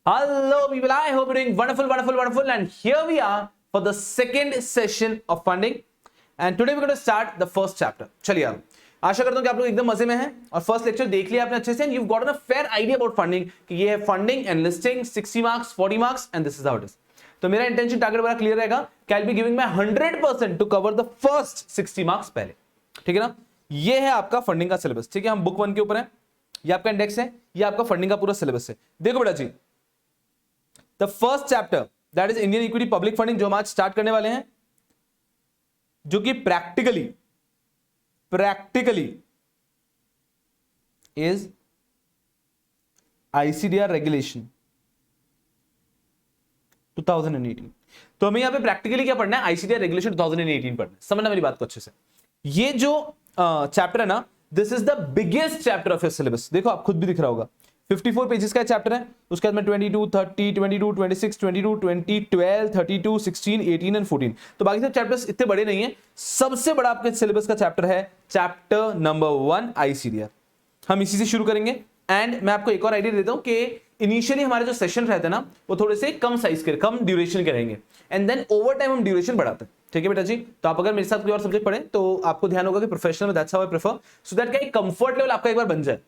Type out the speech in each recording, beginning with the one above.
Hello people, I hope you're doing wonderful, and here we are for the second session of funding and today we're going to start the first chapter. चलिए यार, आशा करता हूं कि आप लोग एकदम मजे में हैं और फर्स्ट लेक्चर देख लिया आपने अच्छे से, you've gotten a fair idea about funding कि ये है funding and listing, 60 marks 40 marks and this is how it is. तो मेरा इंटेंशन टारगेट बड़ा क्लियर रहेगा कि I will be giving my 100% to cover the first 60 marks पहले. ठीक है ना, ये है आपका फंडिंग का सिलेबस. ठीक है, हम बुक 1 के ऊपर है, ये आपका इंडेक्स है, ये आपका फंडिंग का पूरा सिलेबस है. देखो बेटा जी, the first chapter that is Indian equity public funding जो हम आज स्टार्ट करने वाले हैं, जो कि प्रैक्टिकली इज आईसीडीआर रेगुलेशन 2018. तो हमें यहां पे प्रैक्टिकली क्या पढ़ना है, आईसीडीआर रेगुलेशन 2018 पढ़ना है. समझना मेरी बात को अच्छे से. ये जो चैप्टर है ना, this is the biggest chapter of your syllabus. देखो आप खुद भी दिख रहा होगा, 54 पेजेस का चैप्टर है. उसके बाद में 22, 30, 22, 26, 22, 20, 12, 32, 16, 18 एंड 14. तो बाकी सब चैप्टर्स इतने बड़े नहीं है. सबसे बड़ा आपके सिलेबस का चैप्टर है चैप्टर नंबर 1 आईसीडीआर. हम इसी से शुरू करेंगे. एंड मैं आपको एक और आइडिया देता हूं कि इनिशियली हमारे जो सेशन रहते हैं ना, वो थोड़े से कम साइज के, कम ड्यूरेशन के रहेंगे एंड देन ओवर टाइम हम ड्यूरेशन बढ़ाते हैं. ठीक है बेटा जी. तो आप अगर मेरे साथ कोई और सब्जेक्ट पढ़े तो आपको ध्यान होगा कि प्रोफेशनल में that's how I prefer, so that क्या कंफर्ट लेवल आपका एक बार बन जाए.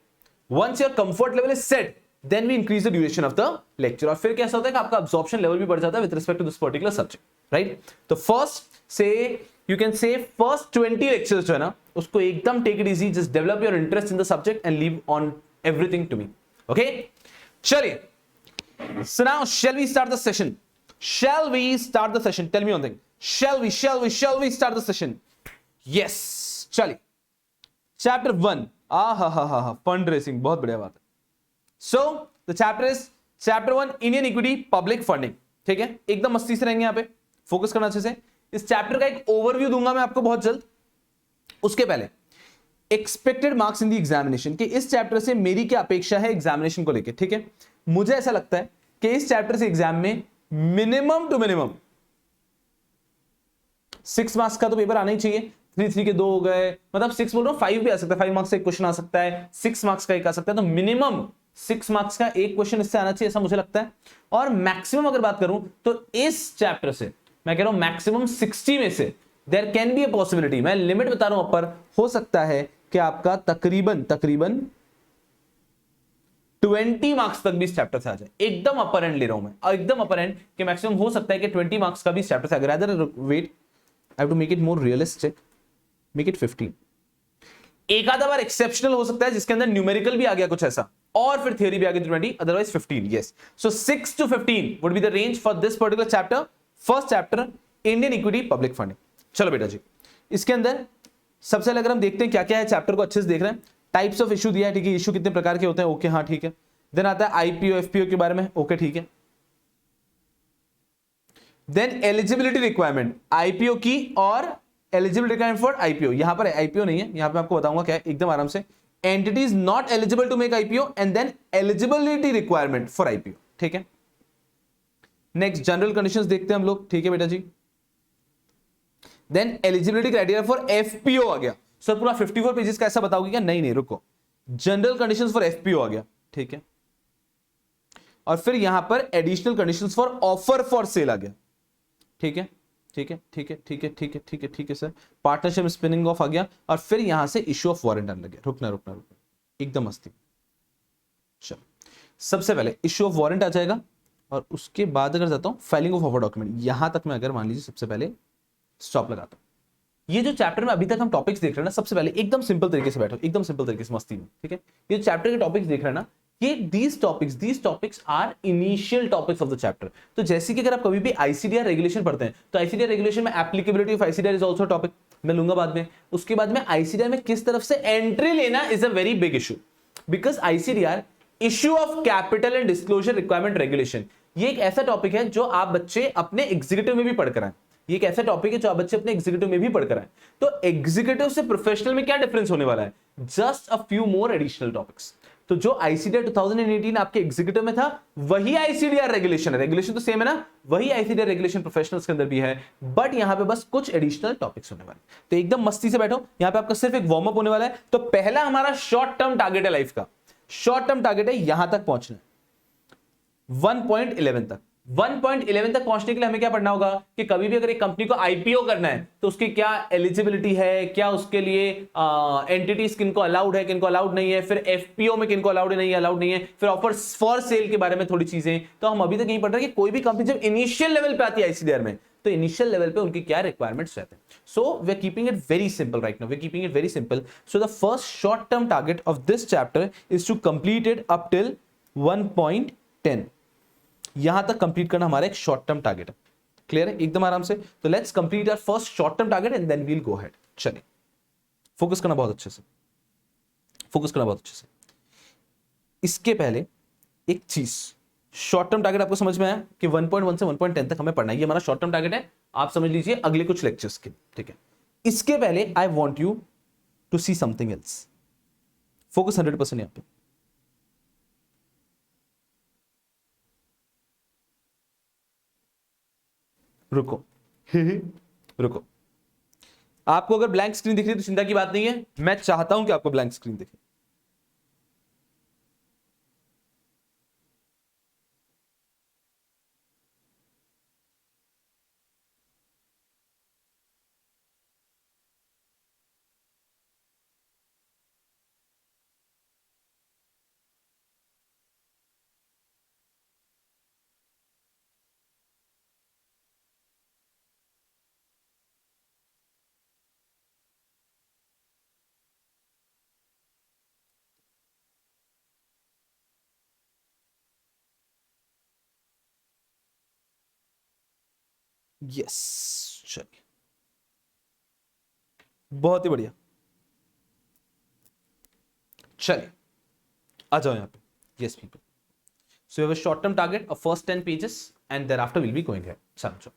Once your comfort level is set, then we increase the duration of the lecture. और फिर कैसा होता है कि आपका absorption level भी बढ़ जाता है with respect to this particular subject, right? तो first say you can say first 20 lectures जो है ना, उसको एकदम take it easy, just develop your interest in the subject and leave on everything to me. Okay? चलिए. So now shall we start the session? Shall we start the session? Tell me one thing. Shall we start the session? Yes. चलिए. Chapter 1. Fund raising, बहुत बढ़िया बात है. So the chapter is chapter 1 Indian equity public funding. ठीक है, एकदम मस्ती से रहेंगे, यहां पे फोकस करना अच्छे से. इस चैप्टर का एक ओवरव्यू दूंगा मैं आपको बहुत जल्द. उसके पहले expected marks in the examination, कि इस चैप्टर से मेरी क्या अपेक्षा है एग्जामिनेशन को लेकर. ठीक है, मुझे ऐसा लगता है कि इस चैप्टर से एग्जाम में मिनिमम टू मिनिमम 6 मार्क्स का तो पेपर आना ही चाहिए. 3 के 2 हो गए, मतलब 6 बोल रहा हूं, 5 भी आ सकता है. 5 मार्क्स का एक क्वेश्चन आ सकता है, 6 मार्क्स का एक आ सकता है. तो मिनिमम 6 मार्क्स का एक क्वेश्चन इससे आना चाहिए, ऐसा मुझे लगता है. और मैक्सिमम अगर बात करूं तो इस चैप्टर से मैं कह रहा हूं मैक्सिमम 60 में से there can be a possibility, मैं लिमिट बता रहा हूं, पर हो सकता है कि आपका तकरीबन 20 मार्क्स तक भी इस चैप्टर से आ जाए. एकदम अपर एंड ले रहा हूं मैं, एकदम अपर एंड कि मैक्सिमम हो सकता है कि 20 मार्क्स का भी इस चैप्टर से. अगर wait, I have to make it more realistic, make it 15. एक आधा बार एक्सेप्शनल हो सकता है जिसके अंदर न्यूमेरिकल भी आ गया कुछ ऐसा, और फिर थ्योरी भी आ गई 20, otherwise 15. Yes, so 6 to 15 would be the range for this particular chapter, first chapter Indian equity public funding. चलो बेटा जी, इसके अंदर सबसे पहले अगर हम देखते हैं क्या क्या है, चैप्टर को अच्छे से देख रहे हैं. टाइप्स ऑफ इशू दिया है. ठीक है, इशू कितने प्रकार के होते हैं, ओके हाँ ठीक है. देन आता है आईपीओ एफपीओ के बारे में, ओके ठीक है. देन एलिजिबिलिटी रिक्वायरमेंट आईपीओ की और एलिजिबल रिक्वायरमेंट फॉर आईपीओ. यहां पर आईपीओ नहीं है, यहां पे आपको बताऊंगा क्या है एकदम आराम से. Entities not eligible to make IPO and then eligibility requirement for IPO. ठीक है, नेक्स्ट जनरल कंडीशंस देखते हैं हम लोग. ठीक है बेटा जी. Then eligibility criteria for FPO आ गया. सर पूरा 54 पेजेस का ऐसा बताओगे क्या? नहीं रुको, जनरल कंडीशंस फॉर एफपीओ आ गया. ठीक है, और फिर यहां पर additional conditions for offer for sale आ गया. ठीक है सर. पार्टनरशिप स्पिनिंग ऑफ आ गया, और फिर यहां से इश्यू ऑफ वारंट आने लगे. रुकना एकदम मस्ती. चलो, सबसे पहले इश्यू ऑफ वारंट आ जाएगा, और उसके बाद अगर जाता हूं फाइलिंग ऑफ ऑफर डॉक्यूमेंट, यहां तक मैं अगर मान लीजिए सबसे पहले स्टॉप लगाता हूं. ये जो चैप्टर में अभी तक हम टॉपिक्स देख रहे हैं ना, सबसे पहले एकदम सिंपल तरीके से बैठो, एकदम सिंपल तरीके से मस्ती में. ठीक है, ये चैप्टर के टॉपिक्स देख रहे हैं ना, ये these topics are initial topics of the chapter. तो जैसे कि अगर आप कभी भी आईसीडीआर रेगुलेशन पढ़ते हैं, तो आईसीडीआर रेगुलेशन में applicability of ICDR is also topic, मैं लूंगा बाद में. उसके बाद में आईसीडीआर में किस तरफ से एंट्री लेना is a very big issue, because ICDR issue of capital and disclosure requirement regulation, ये एक ऐसा टॉपिक है जो आप बच्चे अपने एग्जीक्यूटिव में भी पढ़कर आए. ये एक ऐसा टॉपिक है जो आप बच्चे अपने एग्जीक्यूटिव में भी पढ़कर आए. तो एग्जीक्यूटिव से प्रोफेशनल में क्या डिफरेंस होने वाला है? Just a few more additional topics. तो जो आईसीडीआर 2018 आपके एग्जीक्यूटिव में था, वही आईसीडीआर रेगुलेशन है. रेगुलेशन तो सेम है ना, वही आईसीडीआर रेगुलेशन प्रोफेशनल्स के अंदर भी है, बट यहां पे बस कुछ एडिशनल टॉपिक्स होने वाले. तो एकदम मस्ती से बैठो, यहां पे आपका सिर्फ एक वार्म अप होने वाला है. तो पहला हमारा शॉर्ट टर्म टारगेट है लाइफ का, शॉर्ट टर्म टारगेट है यहां तक पहुंचना है. 1.11 तक। 1.11 तक पहुंचने के लिए हमें क्या पढ़ना होगा कि कभी भी अगर एक कंपनी को आईपीओ करना है तो उसकी क्या एलिजिबिलिटी है, क्या उसके लिए एंटिटीज किनको अलाउड है, किनको अलाउड नहीं है, फिर एफपीओ में किनको अलाउड है, नहीं अलाउड नहीं है, फिर ऑफर फॉर सेल के बारे में थोड़ी चीजें। तो हम अभी तक यही पढ़ रहे हैं कि कोई भी कंपनी जब इनिशियल लेवल पे आती है आईसीडीआर में, तो इनिशियल लेवल पे उनकी क्या रिक्वायरमेंट्स रहते हैं। So we are keeping it very simple right now, we are keeping it very simple. So the first short term target of this chapter is to complete it up till 1.10। यहां तक complete करना हमारा एक short term target है। Clear है एकदम आराम से? तो let's complete our first short term target and then we'll go ahead. चलिए फोकस करना बहुत अच्छे से, फोकस करना बहुत अच्छे से। इसके पहले एक चीज, शॉर्ट टर्म टारगेट आपको समझ में आया कि 1.1 से 1.10 तक हमें पढ़ना है, ये हमारा शॉर्ट टर्म टारगेट है। आप समझ लीजिए अगले कुछ लेक्चर्स के, ठीक है। इसके पहले I want you to see something else. Focus 100% यहां पे। रुको रुको। आपको अगर ब्लैंक स्क्रीन दिख रही है तो चिंता की बात नहीं है, मैं चाहता हूं कि आपको ब्लैंक स्क्रीन दिखे। यस, चलिए बहुत ही बढ़िया। चलिए आ जाओ यहाँ पे। Yes people, so you have a short term target of first 10 pages and thereafter will be going here. समझो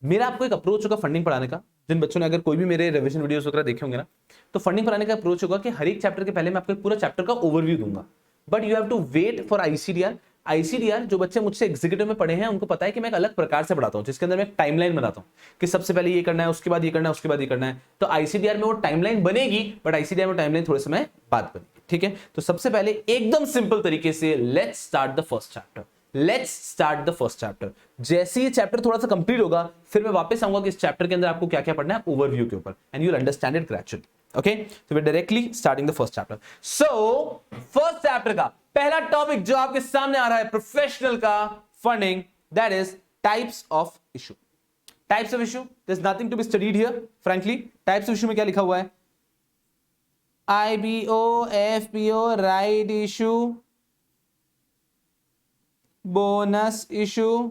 मेरा आपको एक अप्रोच होगा फंडिंग पढ़ाने का। जिन बच्चों ने अगर कोई भी मेरे रिवीजन वीडियोस वगैरह देखे होंगे ना, तो फंडिंग पढ़ाने का अप्रोच होगा कि हर एक चैप्टर के पहले मैं आपको पूरा चैप्टर का ओवरव्यू दूंगा, but you have to wait for ICDR. ICDR जो बच्चे मुझसे एग्जीक्यूटिव में पढ़े हैं उनको पता है कि मैं एक अलग प्रकार से पढ़ाता हूं, जिसके अंदर मैं एक टाइमलाइन बनाता हूं कि सबसे पहले ये करना है, उसके बाद ये करना है, उसके बाद ये करना है। तो आईसीडीआर में वो टाइमलाइन बनेगी, बट आईसीडीआर में टाइमलाइन थोड़े समय बाद बनेगी, ठीक है। तो सबसे पहले एकदम सिंपल तरीके से let's start the first chapter. Let's start the first chapter. जैसे ये चैप्टर थोड़ा सा कंप्लीट होगा, फिर मैं वापस आऊंगा कि इस चैप्टर के अंदर आपको क्या क्या पढ़ना है ओवरव्यू के ऊपर, and you will understand it gradually. Okay, तो we directly starting the first chapter. So first chapter का पहला टॉपिक जो आपके सामने आ रहा है प्रोफेशनल का funding, that is types of issue. Types of issue, there is nothing to be studied here frankly. Types of issue में क्या लिखा हुआ है? IPO, FPO, right issue, bonus issue,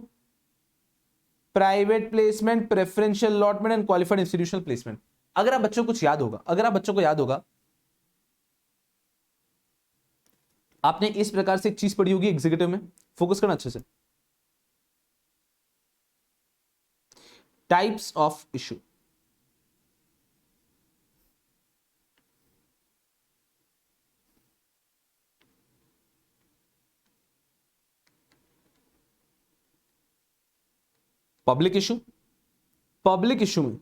private placement, preferential allotment and qualified institutional placement. अगर आप बच्चों को कुछ याद होगा, अगर आप बच्चों को याद होगा, आपने इस प्रकार से एक चीज पढ़ी होगी एग्जीक्यूटिव में। फोकस करना अच्छे से। Types of issue. Public issue, public issue में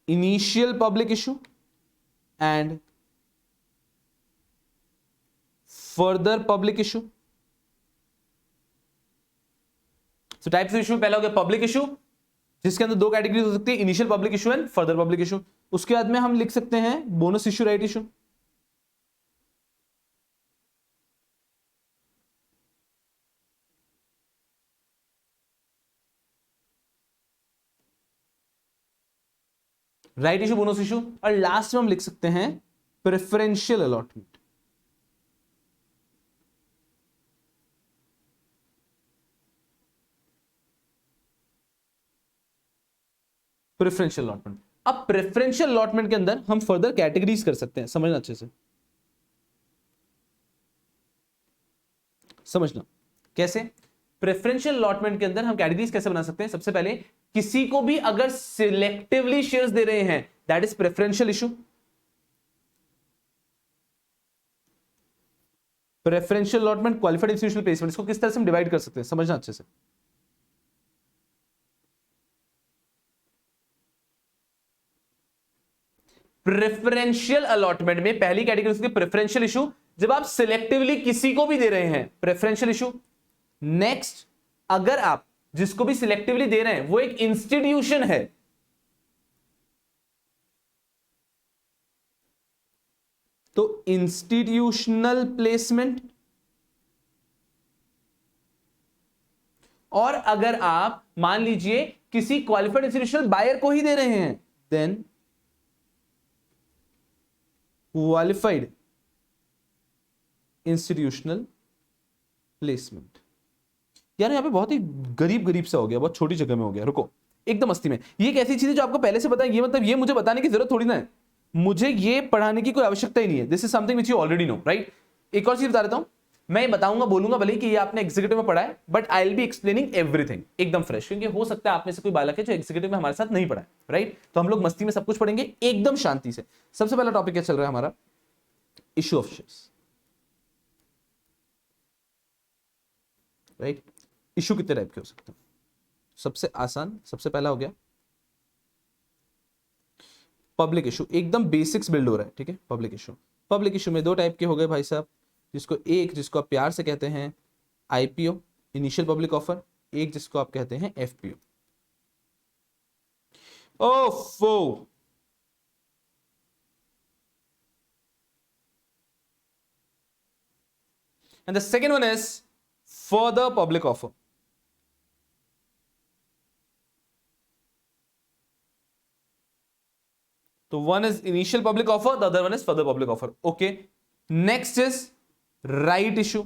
initial public issue and further public issue. So types of issue पहला हो गया पब्लिक इशू, जिसके अंदर दो कैटेगरीज हो सकती है, initial public issue and further public issue. उसके बाद में हम लिख सकते हैं bonus issue, right issue. Right issue, bonus issue, और लास्ट में हम लिख सकते हैं प्रेफरेंशियल अलॉटमेंट। Preferential allotment. अब प्रेफरेंशियल अलॉटमेंट के अंदर हम फर्दर कैटेगरीज कर सकते हैं, समझना अच्छे से, समझना कैसे। प्रेफरेंशियल अलॉटमेंट के अंदर हम कैटेगरीज कैसे बना सकते हैं? सबसे पहले किसी को भी अगर सिलेक्टिवली शेयर्स दे रहे हैं, that is preferential issue. Preferential allotment, qualified institutional placement, इसको किस तरह से हम डिवाइड कर सकते हैं, समझना अच्छे से। प्रेफरेंशियल अलॉटमेंट में पहली कैटेगरी उसकी प्रेफरेंशियल इशू, जब आप सिलेक्टिवली किसी को भी दे रहे हैं, प्रेफरेंशियल इशू। नेक्स्ट, अगर आप जिसको भी सिलेक्टिवली दे रहे हैं वो एक इंस्टीट्यूशन है, तो इंस्टीट्यूशनल प्लेसमेंट। और अगर आप मान लीजिए किसी क्वालिफाइड इंस्टीट्यूशनल बायर को ही दे रहे हैं, देन क्वालिफाइड इंस्टीट्यूशनल प्लेसमेंट। यार यहां पे बहुत ही गरीब गरीब सा हो गया, बहुत छोटी जगह में हो गया, रुको एकदम मस्ती में। ये एक ऐसी चीज है जो आपको पहले से पता है, ये मतलब ये मुझे बताने की जरूरत थोड़ी ना है, मुझे ये पढ़ाने की कोई आवश्यकता ही नहीं है। This is something which you already know, right. एक और चीज बता देता हूं, मैं ये बताऊंगा बोलूंगा भले कि ये आपने एग्जीक्यूटिव में पढ़ा है, but I will be explaining everything एकदम फ्रेश, क्योंकि हो सकता है आप में से कोई बालक है जो एग्जीक्यूटिव में हमारे साथ नहीं पढ़ा है, राइट। तो हम लोग मस्ती में सब कुछ पढ़ेंगे एकदम शांति से। सबसे पहला टॉपिक क्या चल रहा है हमारा, issue of shares, right. Issue कितने टाइप के हो सकते हैं, सबसे आसान सबसे पहला हो गया पब्लिक इशू, एकदम बेसिक्स बिल्ड हो रहा है, ठीक है। पब्लिक इशू में दो टाइप के हो गए भाई साहब, जिसको आप प्यार से कहते हैं आईपीओ, इनिशियल पब्लिक ऑफर, एक जिसको आप कहते हैं एफपीओ। ओफो, and the second one is further public offer. So one is initial public offer, the other one is further public offer. Okay. Next is right issue.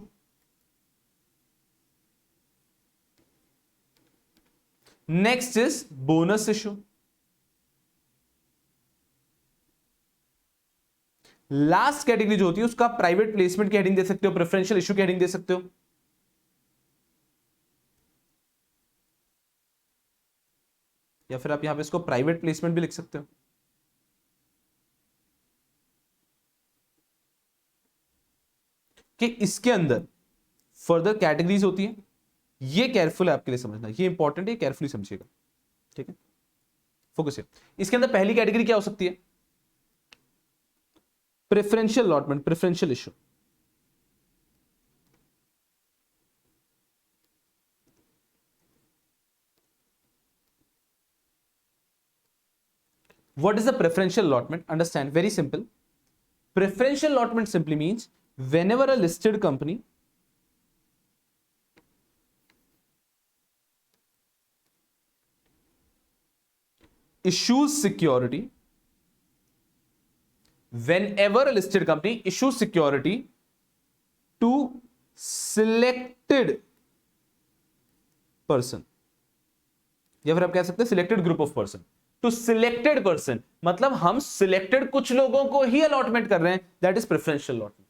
Next is bonus issue. Last category जो होती है उसका private placement की heading दे सकते हो, preferential issue की heading दे सकते हो, या फिर आप यहां पे इसको प्राइवेट प्लेसमेंट भी लिख सकते हो। कि इसके अंदर फर्दर कैटेगरीज होती है, ये केयरफुल है आपके लिए समझना, ये इंपॉर्टेंट है, केयरफुली समझिएगा, ठीक है, फोकस है। इसके अंदर पहली कैटेगरी क्या हो सकती है, preferential allotment, preferential issue. What is the preferential allotment? Understand, very simple. Preferential allotment simply means whenever a listed company issues security, whenever a listed company issues security to selected person, या फिर आप कह सकते हैं selected group of person, to selected person, मतलब हम selected कुछ लोगों को ही अलॉटमेंट कर रहे हैं, दैट इज प्रेफरेंशियल अलॉटमेंट।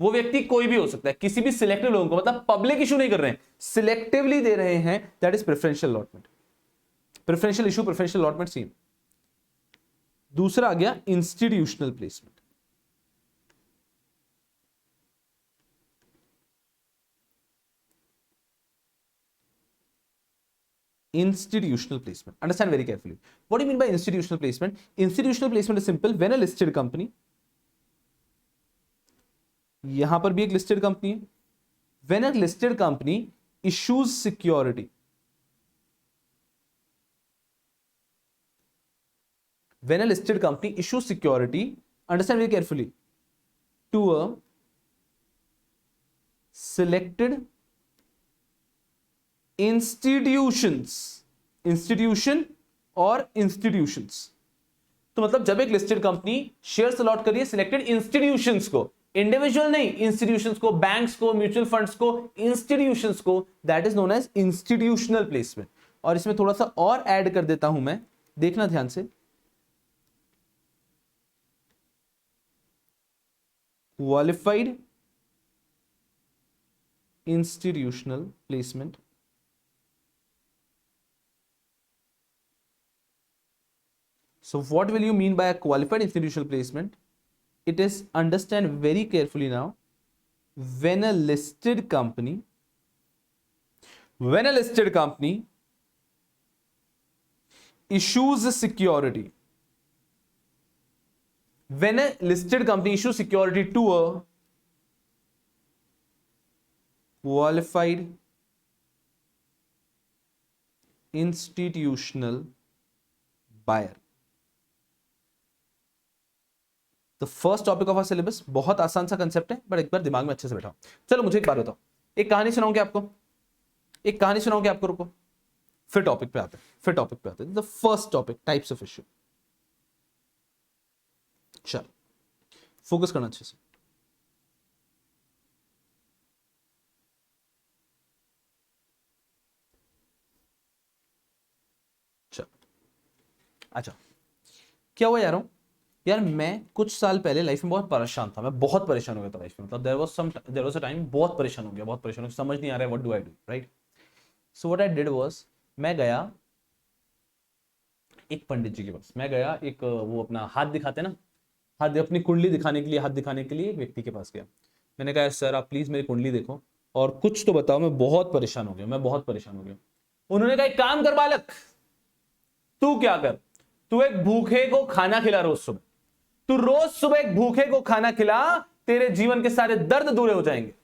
वो व्यक्ति कोई भी हो सकता है, किसी भी सिलेक्टेड लोगों को, मतलब पब्लिक इशू नहीं कर रहे हैं, सिलेक्टिवली दे रहे हैं, that is preferential allotment. Preferential issue, preferential allotment same. दूसरा आ गया institutional placement. Institutional placement. Understand very carefully. What do you mean by institutional placement? Institutional placement is simple. When a listed company, यहां पर भी एक listed company है, when a listed company issues security, when a listed company issues security, understand very carefully, to a selected institutions, institution और institutions. तो मतलब जब एक लिस्टेड कंपनी शेयर्स अलॉट करिए सिलेक्टेड इंस्टीट्यूशंस को, इंडिविजुअल नहीं, इंस्टीट्यूशंस को, बैंक्स को, म्यूचुअल फंड्स को, इंस्टीट्यूशंस को, that is known as institutional placement. और इसमें थोड़ा सा और ऐड कर देता हूं मैं, देखना ध्यान से, qualified institutional placement. So what will you mean by a qualified institutional placement? It is, understand very carefully now, when a listed company issues a security when a listed company issue security to a qualified institutional buyer. The first topic of our syllabus, बहुत आसान सा concept है, but एक बार दिमाग में अच्छे से बैठाओ। चलो मुझे एक बात बताओ, एक कहानी सुनाऊंगी आपको, एक कहानी सुनाऊंगी आपको, रुको फिर टॉपिक पे आते हैं। The first topic, types of issue. चल फोकस करना अच्छे से। चल अच्छा, क्या हुआ यार मैं कुछ साल पहले लाइफ में बहुत परेशान था, मैं बहुत परेशान हो गया था लाइफ में, मतलब देयर वाज अ टाइम बहुत परेशान हो गया, समझ नहीं आ रहा है what do I do, right. So what I did was, मैं गया एक पंडित जी के पास, मैं गया एक वो अपना हाथ दिखाते ना, हाथ अपनी कुंडली दिखाने के लिए, हाथ दिखाने के लिए एक व्यक्ति के पास गया। मैंने कहा सर आप प्लीज मेरी कुंडली देखो और कुछ तो बताओ, मैं बहुत परेशान हो गया। उन्होंने कहा एक काम कर बालक, तू क्या कर, तू एक भूखे को खाना खिला रोज सुबह, तू रोज सुबह एक भूखे को खाना खिला, तेरे जीवन के सारे दर्द दूर हो जाएंगे।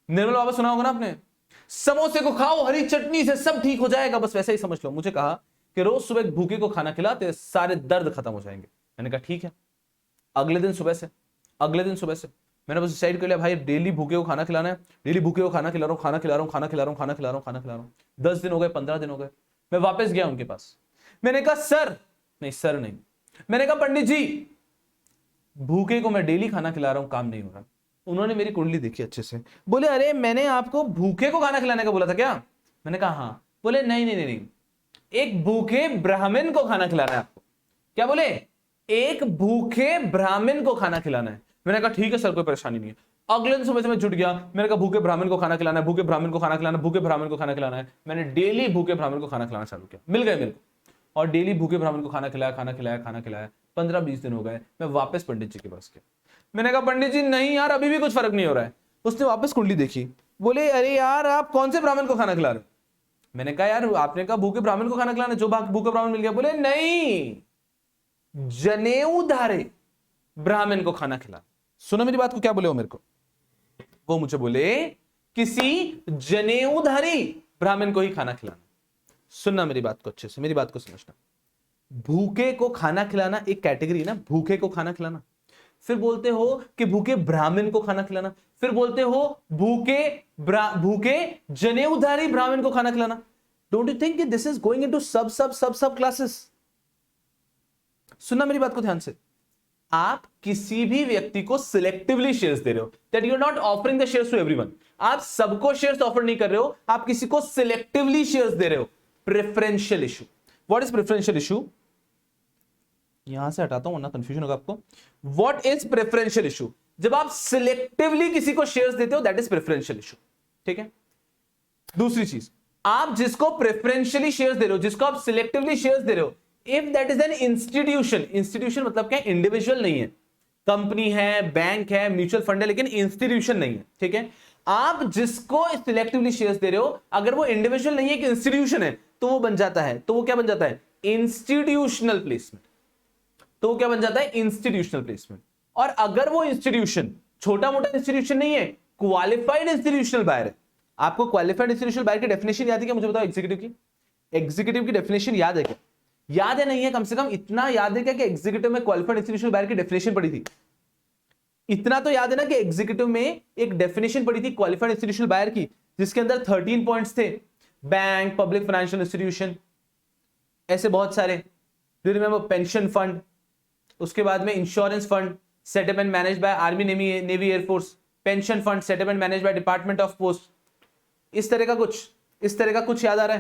निर्मल बाबा सुना होगा ना आपने, समोसे को खाओ हरी चटनी से सब ठीक हो जाएगा, बस वैसे ही समझ लो। मुझे कहा कि रोज सुबह एक भूखे को खाना खिला, तेरे सारे दर्द खत्म हो जाएंगे। मैंने कहा ठीक है। अगले दिन सुबह से मैंने बस डिसाइड कर लिया भाई डेली भूखे को खाना खिलाना है, डेली भूखे को खाना खिला रहा हूं। 10 दिन हो गए, 15 दिन हो गए, मैं वापस गया उनके पास। मैंने कहा सर नहीं, मैंने कहा पंडित जी भूखे को मैं डेली खाना खिला रहा हूं, काम नहीं हो रहा। उन्होंने मेरी कुंडली देखी अच्छे से, बोले अरे मैंने आपको भूखे को खाना खिलाने का बोला था क्या? मैंने कहा हाँ। बोले नहीं, एक भूखे ब्राह्मण को खाना खिलाना है आपको। क्या बोले? एक भूखे ब्राह्मण को खाना खिलाना है। मैंने कहा ठीक है सर, कोई परेशानी नहीं है। अगले दिन सुबह से मैं जुट गया, मैंने कहा भूखे ब्राह्मण को खाना खिलाना है, भूखे ब्राह्मण को खाना खिलाना है। मैंने डेली भूखे ब्राह्मण को खाना खिलाना चालू किया, मिल गए मेरे को, और डेली भूखे ब्राह्मण को खाना खिलाया। 15-20 दिन हो गए, मैं वापस पंडित जी के पास गया। मैंने कहा पंडित जी नहीं यार, अभी भी कुछ फर्क नहीं हो रहा है। उसने वापस कुंडली देखी, बोले अरे यार आप कौन से ब्राह्मण को खाना खिला रहे हो? मैंने कहा यार आपने कहा भूखे ब्राह्मण को खाना खिलाना, जो भूखे ब्राह्मण मिल गया। बोले नहीं, जनेऊधारी ब्राह्मण को खाना खिला। सुनो मेरी बात को, क्या बोले वो मेरे को? वो मुझे बोले किसी जनेऊधारी ब्राह्मण को ही खाना खिलाना। सुनना मेरी बात को अच्छे से, मेरी बात को समझना। भूखे को खाना खिलाना एक कैटेगरी ना, भूखे को खाना खिलाना। फिर बोलते हो कि भूखे ब्राह्मण को खाना खिलाना, फिर बोलते हो भूखे जनेऊधारी ब्राह्मण को खाना खिलाना। डोंट यू थिंक कि दिस इज गोइंग इनटू सब क्लासेस? सुनना मेरी बात को ध्यान से। आप किसी भी व्यक्ति को सिलेक्टिवली शेयर्स दे रहे हो, that you are not offering the shares to everyone. आप सबको शेयर्स ऑफर नहीं कर रहे हो, आप किसी को सिलेक्टिवली शेयर्स दे रहे हो। Preferential issue. What is preferential issue? यहां से हटाता हूं वरना कंफ्यूजन होगा आपको। What is preferential issue? जब आप सिलेक्टिवली किसी को शेयर्स देते हो, दैट इज प्रेफरेंशियल इशू। ठीक है। दूसरी चीज, आप जिसको प्रेफरेंशियली शेयर्स दे रहे हो, जिसको आप सिलेक्टिवली शेयर्स दे रहे हो, if that is an institution, institution मतलब क्या? इंडिविजुअल नहीं है, कंपनी है, बैंक है, म्यूचुअल फंड है, लेकिन इंस्टीट्यूशन नहीं है। ठीक है। आप जिसको सिलेक्टिवली शेयर्स दे रहे हो, अगर वो इंडिविजुअल नहीं है कि इंस्टीट्यूशन है, तो वो बन जाता है, तो वो क्या बन जाता है? Institutional placement. तो वो क्या बन जाता है? Institutional placement. और अगर वो इंस्टीट्यूशन छोटा मोटा इंस्टीट्यूशन नहीं है, क्वालिफाइड इंस्टीट्यूशनल बायर है। आपको क्वालिफाइड इंस्टीट्यूशनल बायर की डेफिनेशन याद है क्या? मुझे बताओ। एग्जीक्यूटिव की डेफिनेशन याद है क्या? याद है? नहीं है? कम से कम इतना याद है क्या कि एग्जीक्यूटिव में क्वालिफाइड इंस्टीट्यूशनल बायर की डेफिनेशन पड़ी थी? इतना तो याद है ना कि एग्जीक्यूटिव में एक डेफिनेशन पड़ी थी क्वालिफाइड इंस्टीट्यूशनल बायर की, जिसके अंदर 13 पॉइंट्स थे। बैंक, पब्लिक फाइनेंशियल इंस्टीट्यूशन, ऐसे बहुत सारे। Do you remember? Pension fund, उसके बाद में insurance fund, settlement manage by army, navy, air force, pension fund, settlement manage by department of post. इस तरह का कुछ याद आ रहा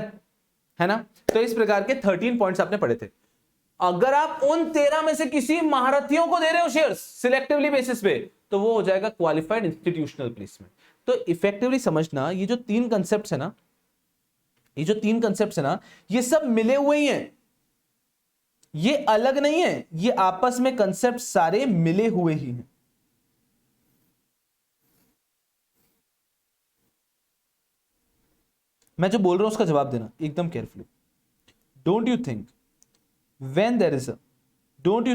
है ना? तो इस प्रकार के 13 पॉइंट्स आपने पढ़े थे। अगर आप उन 13 में से किसी महारथियों को दे रहे हो शेयर्स सिलेक्टिवली बेसिस पे, तो वो हो जाएगा क्वालिफाइड इंस्टीट्यूशनल प्लेसमेंट। तो इफेक्टिवली समझना, ये जो तीन कंसेप्ट्स है ना, ये सब मिले हुए ही हैं, ये अलग नहीं है, ये आपस में कंसेप्ट सारे मिले हुए ही हैं। मैं जो बोल रहा हूं उसका जवाब देना एकदम carefully. Don't you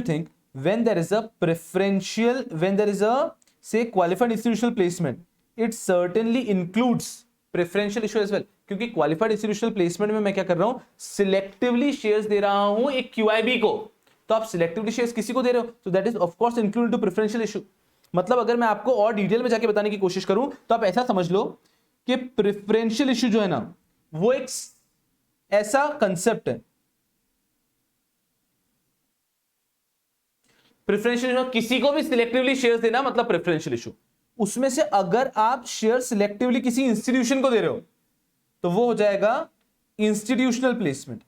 think when there is a preferential, when there is a say qualified institutional placement, it certainly includes preferential issue as well. क्योंकि qualified institutional placement में मैं क्या कर रहा हूं, selectively shares दे रहा हूं एक QIB को, तो आप selectively shares किसी को दे रहे हो, तो that is of course included to preferential issue. मतलब अगर मैं आपको और डिटेल में जाके बताने की कोशिश करूं तो आप ऐसा समझ लो कि प्रेफरेंशियल इश्यू जो है ना, वो एक ऐसा कंसेप्ट है, प्रेफरेंशियल इशू किसी को भी सिलेक्टिवली शेयर्स देना मतलब प्रेफरेंशियल इशू। उसमें से अगर आप शेयर सिलेक्टिवली किसी इंस्टीट्यूशन को दे रहे हो तो वो हो जाएगा इंस्टीट्यूशनल प्लेसमेंट।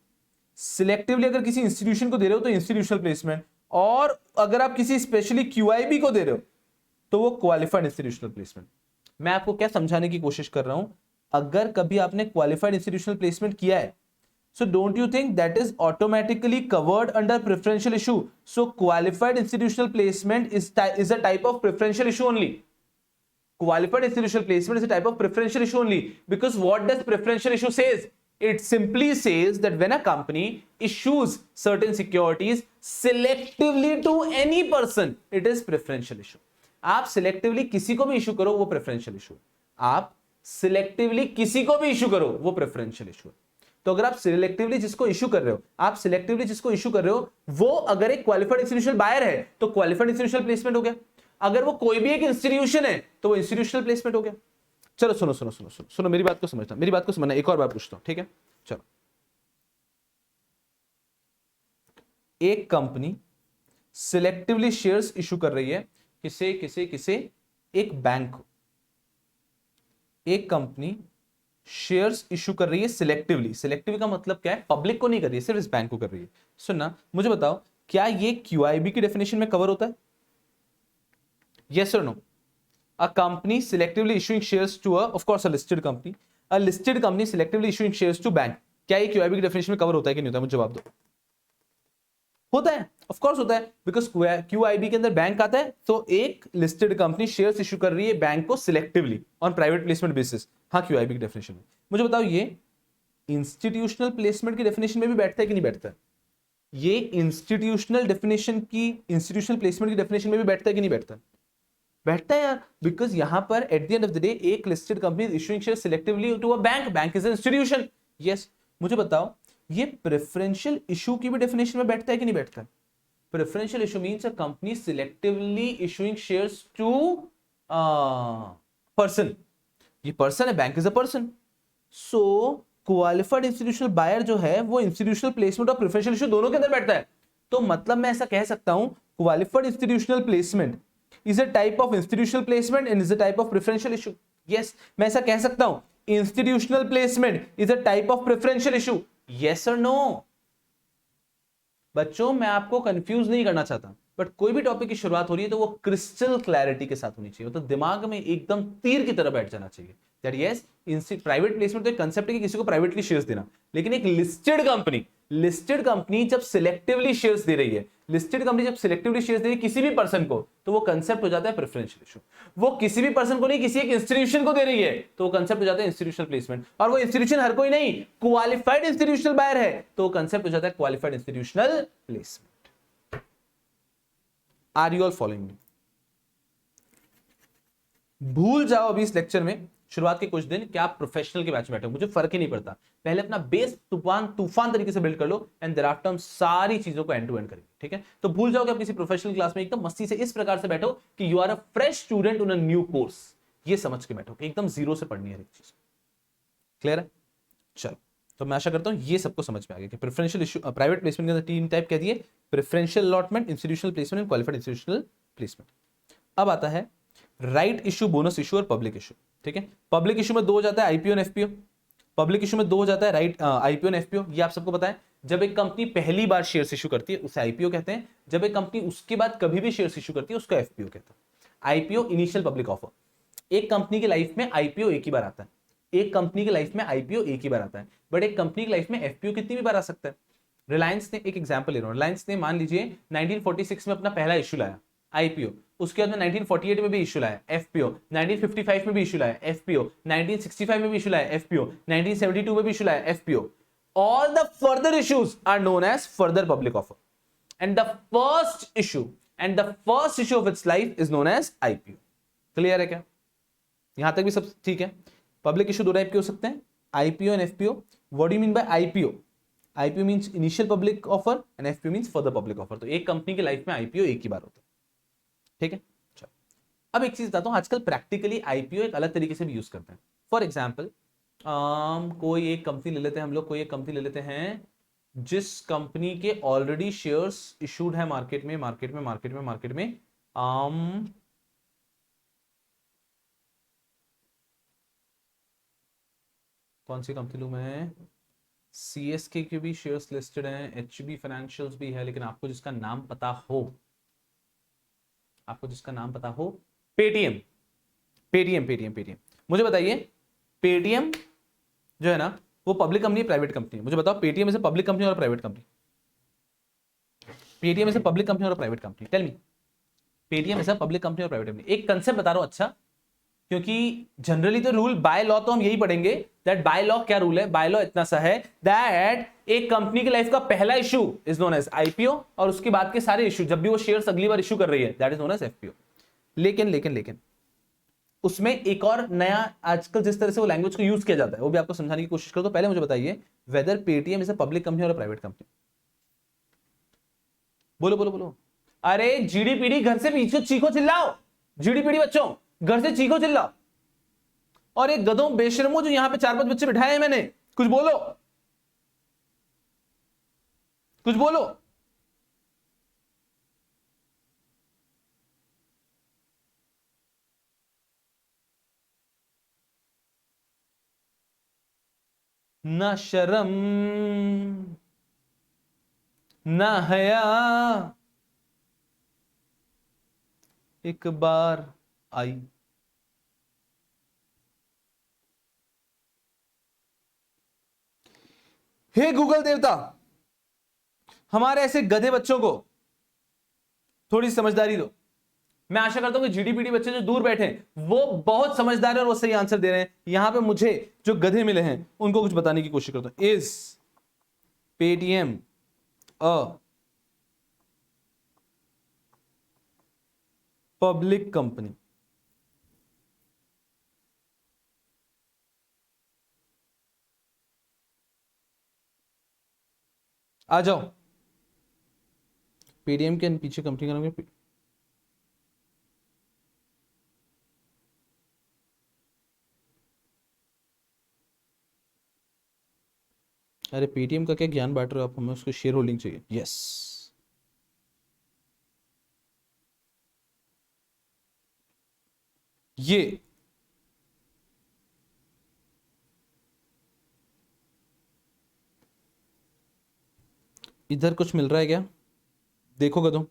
सिलेक्टिवली अगर किसी इंस्टीट्यूशन को दे रहे हो तो इंस्टीट्यूशनल प्लेसमेंट, और अगर आप किसी स्पेशली क्यूआईबी को दे रहे हो तो वो क्वालिफाइड इंस्टीट्यूशनल प्लेसमेंट। मैं आपको क्या समझाने की कोशिश कर रहा हूं, अगर कभी आपने क्वालिफाइड इंस्टीट्यूशनल प्लेसमेंट किया है, so don't you think that is automatically covered under preferential issue? So qualified institutional placement is a type of preferential issue only. Qualified institutional placement is a type of preferential issue only, because what does preferential issue says? It simply says that when a company issues certain securities selectively to any person, it is preferential issue. आप selectively किसी को भी issue करो वो preferential issue, आप selectively किसी को भी issue करो वो preferential issue। तो अगर आप सिलेक्टिवली जिसको इशू कर रहे हो, आप सिलेक्टिवली जिसको इशू कर रहे हो वो अगर एक क्वालिफाइड इंस्टीट्यूशनल बायर है तो क्वालिफाइड इंस्टीट्यूशनल प्लेसमेंट हो गया, अगर वो कोई भी एक इंस्टीट्यूशन है तो वो इंस्टीट्यूशनल प्लेसमेंट हो गया। चलो सुनो सुनो सुनो सुनो सुनो मेरी बात को समझना, मेरी बात को समझना, एक और बात पूछता हूं, ठीक है? चलो, एक कंपनी सिलेक्टिवली शेयर्स इशू कर रही है किसे किसे किसे एक बैंक को, एक कंपनी शेयर्स इशू कर रही है सिलेक्टिवली। सिलेक्टिव का मतलब क्या है, पब्लिक को नहीं कर रही है, सिर्फ इस बैंक को कर रही है। सुनना, मुझे बताओ क्या ये क्यूआईबी की डेफिनेशन में कवर होता है? यस और no? A company selectively issuing shares to of course a listed company, a listed company selectively issuing shares to bank, क्या ये क्यूआईबी की डेफिनेशन में कवर होता है कि नहीं होता है? मुझे जवाब दो। होता है, ऑफ कोर्स होता है, बिकॉज क्यूआईबी के अंदर बैंक आता है, तो एक लिस्टेड कंपनी शेयर्स इशू कर रही है बैंक को selectively on private placement basis. हाँ, क्यूआईबी की डेफिनेशन में। मुझे बताओ ये इंस्टीट्यूशनल प्लेसमेंट की डेफिनेशन में भी बैठता है कि नहीं बैठता है? ये इंस्टीट्यूशनल डेफिनेशन की, इंस्टीट्यूशनल प्लेसमेंट की डेफिनेशन में भी बैठता है कि नहीं बैठता है? बैठता है यार, बिकॉज यहां पर at the end of the day एक listed company issuing share selectively to a bank, bank is an institution. Yes, मुझे बताओ ये प्रेफरेंशियल इशू की भी डेफिनेशन में बैठता है कि नहीं बैठता है? Preferential issue means a company selectively issuing shares to person. ये पर्सन है, bank is a person. So qualified institutional buyer जो है वो इंस्टीट्यूशनल प्लेसमेंट और प्रेफरेंशियल इशू दोनों के अंदर बैठता है। तो मतलब मैं ऐसा कह सकता हूं qualified institutional placement is a type of institutional placement and is a type of preferential issue. Yes, मैं ऐसा कह सकता हूं institutional placement is a type of preferential issue. Yes or no? बच्चों, मैं आपको कंफ्यूज नहीं करना चाहता, बट कोई भी टॉपिक की शुरुआत हो रही है तो वो क्रिस्टल क्लैरिटी के साथ होनी चाहिए, तो दिमाग में एकदम तीर की तरह बैठ जाना चाहिए दैट यस, प्राइवेट प्लेसमेंट तो एक कंसेप्ट है कि किसी को प्राइवेटली शेयर्स देना, लेकिन एक लिस्टेड कंपनी जब सिलेक्टिवली शेयर्स दे रही है, लिस्टेड कंपनी जब सिलेक्टिवली शेयर्स दे रही है किसी भी पर्सन को, तो वो कंसेप्ट हो जाता है प्रेफरेंशियल इशू। वो किसी भी पर्सन को नहीं, किसी एक इंस्टीट्यूशन को दे रही है, तो वो कंसेप्ट हो जाता है इंस्टीट्यूशनल प्लेसमेंट। और वो इंस्टीट्यूशन हर कोई नहीं, क्वालिफाइड इंस्टीट्यूशनल बायर है, तो वो कंसेप्ट हो जाता है qualified institutional placement. Are you all following me? भूल जाओ अभी इस लेक्चर में शुरुआत के कुछ दिन क्या आप प्रोफेशनल के बैच में बैठे हो, मुझे फर्क ही नहीं पड़ता। पहले अपना बेस तूफान तरीके से बिल्ड कर लो एंड देयरआफ्टर हम सारी चीजों को एंड टू एंड करेंगे, ठीक है? तो भूल जाओ कि आप किसी प्रोफेशनल क्लास में एकदम मस्ती से इस प्रकार से बैठो कि you are a fresh student in a new course, ये समझ के बैठो कि एकदम जीरो से पढ़नी है एक चीज। क्लियर है? चलो, तो मैं आशा करता हूं ये सबको समझ में आ गया कि प्रेफरेंशियल इशू, प्राइवेट प्लेसमेंट के अंदर तीन टाइप कह दिए, preferential allotment, institutional placement and qualified institutional placement. अब आता है राइट इशू, बोनस इशू और पब्लिक इशू, ठीक है? पब्लिक इशू में दो हो जाता है आईपीओ और एफपीओ, पब्लिक इशू में दो हो जाता है राइट आईपीओ और एफपीओ। ये आप सबको पता है, जब एक कंपनी पहली बार शेयर्स इशू करती है उसे आईपीओ कहते हैं, जब एक कंपनी उसके बाद कभी भी शेयर्स इशू करती है उसका एफपीओ कहते हैं। आईपीओ इनिशियल पब्लिक ऑफर, एक कंपनी की लाइफ में आईपीओ एक ही बार आता है, एक कंपनी की लाइफ में आईपीओ एक ही बार आता है, बट एक कंपनी की लाइफ में एफपीओ कितनी भी बार आ सकता है। रिलायंस ने, एक एग्जांपल ले रहा हूं, रिलायंस ने मान लीजिए 1946 में अपना पहला इशू लाया आईपीओ, उसके बाद में 1948 में भी इशू लाया एफपीओ, 1955 में भी इशू लाया एफपीओ, 1965 में भी इशू लाया एफपीओ, 1972 में भी इशू लाया FPO. All the further issues are known as further public offer. And the first issue of its life is known as IPO. Clear है क्या? यहां तक भी सब ठीक है। पब्लिक इशू दो टाइप के हो सकते हैं, IPO and FPO. What do you mean bye IPO? IPO means initial public offer and FPO means further public offer. तो एक कंपनी की लाइफ में आईपीओ एक ही बार होता है। ठीक है, चलो अब एक चीज बताता हूं, आजकल प्रैक्टिकली आईपीओ एक अलग तरीके से भी यूज करते हैं। फॉर एग्जाम्पल कोई एक कंपनी ले लेते हैं हम लोग, कोई एक कंपनी ले लेते हैं जिस कंपनी के ऑलरेडी शेयर्स इशूड है मार्केट में कौन सी कंपनी लूं मैं? सीएसके के भी शेयर्स लिस्टेड हैं, एचबी फाइनेंशियल्स भी है, लेकिन आपको जिसका नाम पता हो, पेटीएम। पेटीएम मुझे बताइए, पेटीएम जो है ना वो पब्लिक कंपनी है प्राइवेट कंपनी है? मुझे बताओ, Paytm is a public company और private company? Paytm is a public company और private company? Tell me, Paytm is a public company और प्राइवेट कंपनी? एक कंसेप्ट बता रहा हूं अच्छा, क्योंकि जनरली तो रूल बाय लॉ तो हम यही पढ़ेंगे दैट बाय लॉ क्या रूल है। बाय लॉ इतना सा है दैट एक कंपनी की लाइफ का पहला issue is known as IPO और उसके बाद के सारे इशू जब भी वो शेयर्स अगली बार इशू कर रही है that is known as FPO. लेकिन उसमें एक और नया आजकल जिस तरह से वो लैंग्वेज को यूज किया जाता है वो भी आपको समझाने की कोशिश करो। तो पहले मुझे बताइए whether Paytm is a public company और प्राइवेट कंपनी? बोलो। अरे जीडीपीडी, घर से पीछे चीखो चिल्लाओ, जीडीपीडी बच्चों घर से चीखो चिल्लाओ। और एक गधों बेशर्मो जो यहां पे 4-5 बच्चे बिठाए हैं मैंने, कुछ बोलो। ना शर्म ना हया, एक बार आई। हे गूगल देवता, हमारे ऐसे गधे बच्चों को थोड़ी समझदारी दो। मैं आशा करता हूं कि जीडीपीडी बच्चे जो दूर बैठे हैं वो बहुत समझदार है और वो सही आंसर दे रहे हैं। यहां पे मुझे जो गधे मिले हैं उनको कुछ बताने की कोशिश करता हूं। Is Paytm a public company? आ जाओ, पेटीएम के पीछे कंपनी का नाम क्या? अरे पेटीएम का क्या ज्ञान बांट रहे हो आप, हमें उसको शेयर होल्डिंग चाहिए। यस, ये इधर कुछ मिल रहा है क्या? देखो कदम।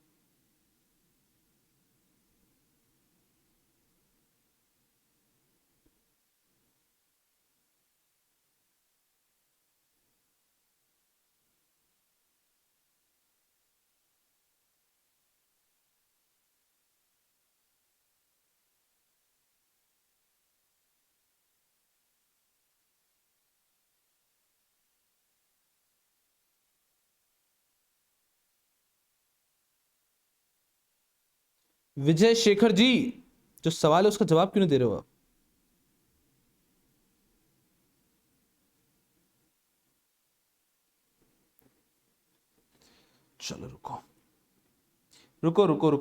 विजय शेखर जी, जो सवाल है उसका जवाब क्यों नहीं दे रहे हो आप? चलो रुको,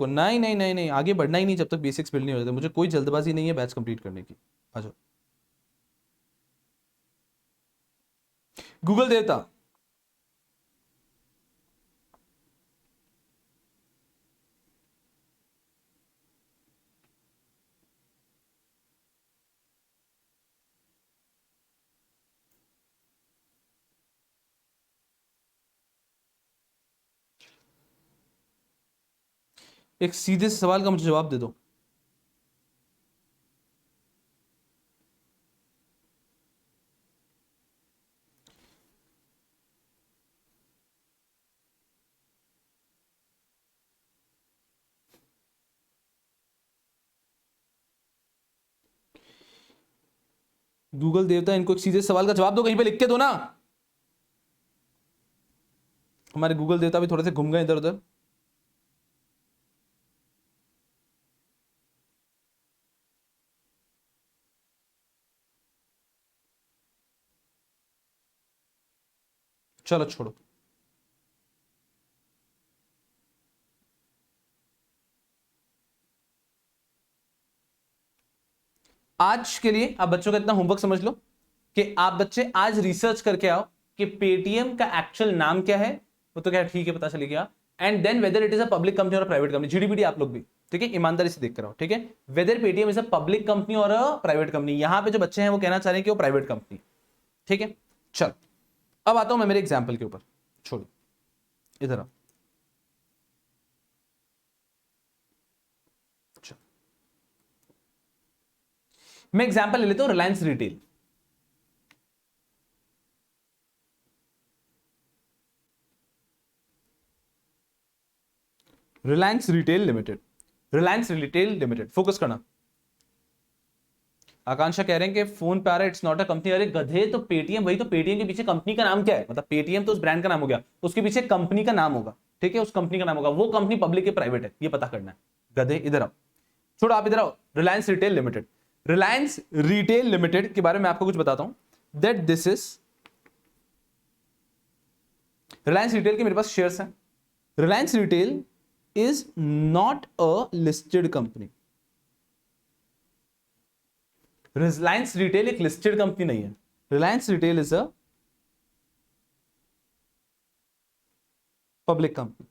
नहीं, आगे बढ़ना ही नहीं जब तक बेसिक्स बिल्ड नहीं हो जाते। मुझे कोई जल्दबाजी नहीं है बैच कंप्लीट करने की। आ जाओ गूगल देवता, एक सीधे से सवाल का मुझे जवाब दे दो। गूगल देवता, इनको एक सीधे सवाल का जवाब दो, कहीं पे लिख के दो ना। हमारे गूगल देवता भी थोड़े से घूम गए इधर उधर। चलो छोड़ो। आज के लिए आप बच्चों का इतना होमवर्क समझ लो कि आप बच्चे आज रिसर्च करके आओ कि पेटीएम का एक्चुअल नाम क्या है। वो तो क्या ठीक है, पता चली गया। And then whether it is a public company और प्राइवेट कंपनी, जीडीपीडी आप लोग भी, ठीक है, ईमानदारी से देख कर आओ, ठीक है। Whether Paytm is a public company और अ प्राइवेट कंपनी। यहां पे जो बच्चे हैं वो कहना चाह रहे हैं कि वो प्राइवेट कंपनी, ठीक है। चल अब आता हूं मैं मेरे एग्जाम्पल के ऊपर, छोड़ो इधर आओ। मैं एग्जाम्पल ले लेता हूं Reliance retail. Reliance retail limited, Reliance retail limited, focus करना। आकांक्षा कह रहे हैं कि फोन पे आ रहा है इट्स नॉट अ कंपनी। अरे गधे, तो पेटीएम, वही तो, पेटीएम के पीछे कंपनी का नाम क्या है, मतलब पेटीएम तो उस ब्रांड का नाम हो गया, उसके पीछे कंपनी का नाम होगा, ठीक है, उस कंपनी का नाम होगा। वो कंपनी पब्लिक है प्राइवेट है, ये पता करना है। गधे इधर आओ, छोड़ो आप इधर आओ। Reliance retail limited, Reliance retail limited के बारे में आपको कुछ बताता हूं that this is Reliance retail के मेरे पास शेयर्स हैं। Reliance retail is not a listed company. Reliance retail एक लिस्टेड कंपनी नहीं है। Reliance retail is a public company.